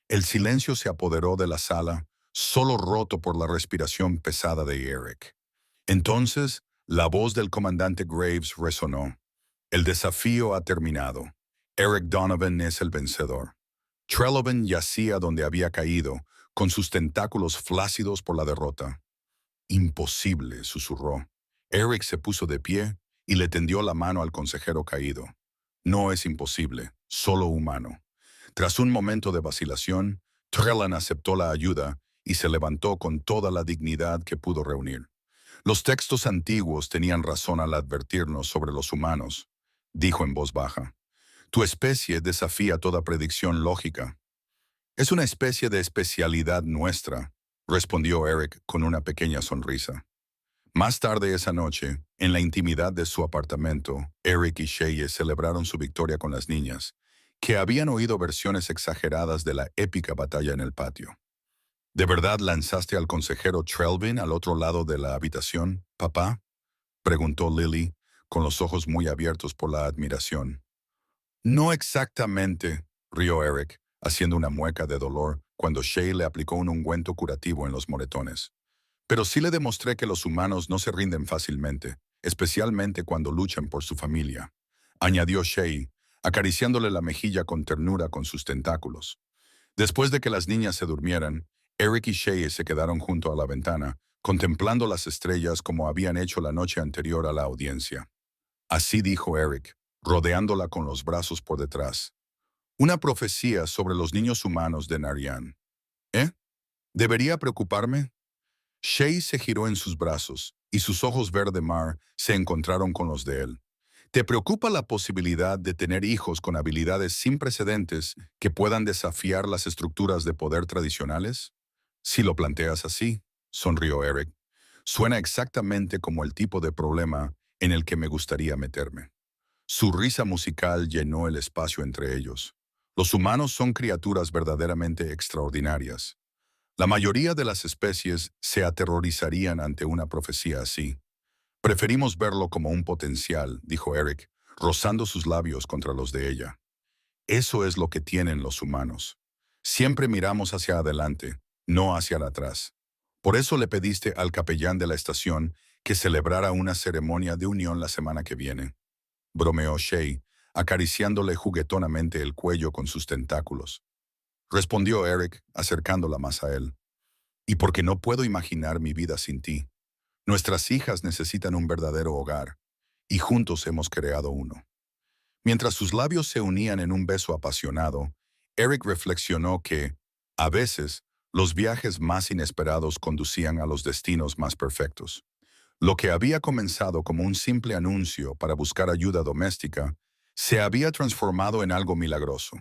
El silencio se apoderó de la sala, solo roto por la respiración pesada de Eric. Entonces, la voz del comandante Graves resonó. El desafío ha terminado. Eric Donovan es el vencedor. Trellovan yacía donde había caído, con sus tentáculos flácidos por la derrota. Imposible, susurró. Eric se puso de pie y le tendió la mano al consejero caído. No es imposible, solo humano. Tras un momento de vacilación, Trellan aceptó la ayuda y se levantó con toda la dignidad que pudo reunir. Los textos antiguos tenían razón al advertirnos sobre los humanos, dijo en voz baja. Tu especie desafía toda predicción lógica. Es una especie de especialidad nuestra, respondió Eric con una pequeña sonrisa. Más tarde esa noche, en la intimidad de su apartamento, Eric y Sheye celebraron su victoria con las niñas, que habían oído versiones exageradas de la épica batalla en el patio. ¿De verdad lanzaste al consejero Trelvin al otro lado de la habitación, papá?, preguntó Lily, con los ojos muy abiertos por la admiración. No exactamente, rió Eric, haciendo una mueca de dolor cuando Sheye le aplicó un ungüento curativo en los moretones. Pero sí le demostré que los humanos no se rinden fácilmente, especialmente cuando luchan por su familia, añadió Sheye, acariciándole la mejilla con ternura con sus tentáculos. Después de que las niñas se durmieran, Eric y Sheye se quedaron junto a la ventana, contemplando las estrellas como habían hecho la noche anterior a la audiencia. Así dijo Eric, rodeándola con los brazos por detrás. Una profecía sobre los niños humanos de Narian. ¿Eh? ¿Debería preocuparme? Shay se giró en sus brazos, y sus ojos verde mar se encontraron con los de él. ¿Te preocupa la posibilidad de tener hijos con habilidades sin precedentes que puedan desafiar las estructuras de poder tradicionales? Si lo planteas así, sonrió Eric, suena exactamente como el tipo de problema en el que me gustaría meterme. Su risa musical llenó el espacio entre ellos. Los humanos son criaturas verdaderamente extraordinarias. La mayoría de las especies se aterrorizarían ante una profecía así. Preferimos verlo como un potencial, dijo Eric, rozando sus labios contra los de ella. Eso es lo que tienen los humanos. Siempre miramos hacia adelante, no hacia atrás. Por eso le pediste al capellán de la estación que celebrara una ceremonia de unión la semana que viene. Bromeó Shay, acariciándole juguetonamente el cuello con sus tentáculos. Respondió Eric, acercándola más a él. Y porque no puedo imaginar mi vida sin ti. Nuestras hijas necesitan un verdadero hogar, y juntos hemos creado uno. Mientras sus labios se unían en un beso apasionado, Eric reflexionó que, a veces, los viajes más inesperados conducían a los destinos más perfectos. Lo que había comenzado como un simple anuncio para buscar ayuda doméstica, se había transformado en algo milagroso.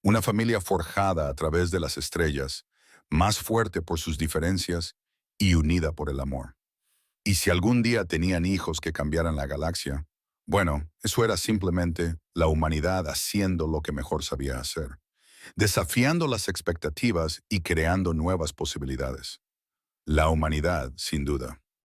Una familia forjada a través de las estrellas, más fuerte por sus diferencias y unida por el amor. Y si algún día tenían hijos que cambiaran la galaxia, bueno, eso era simplemente la humanidad haciendo lo que mejor sabía hacer, desafiando las expectativas y creando nuevas posibilidades. La humanidad, sin duda.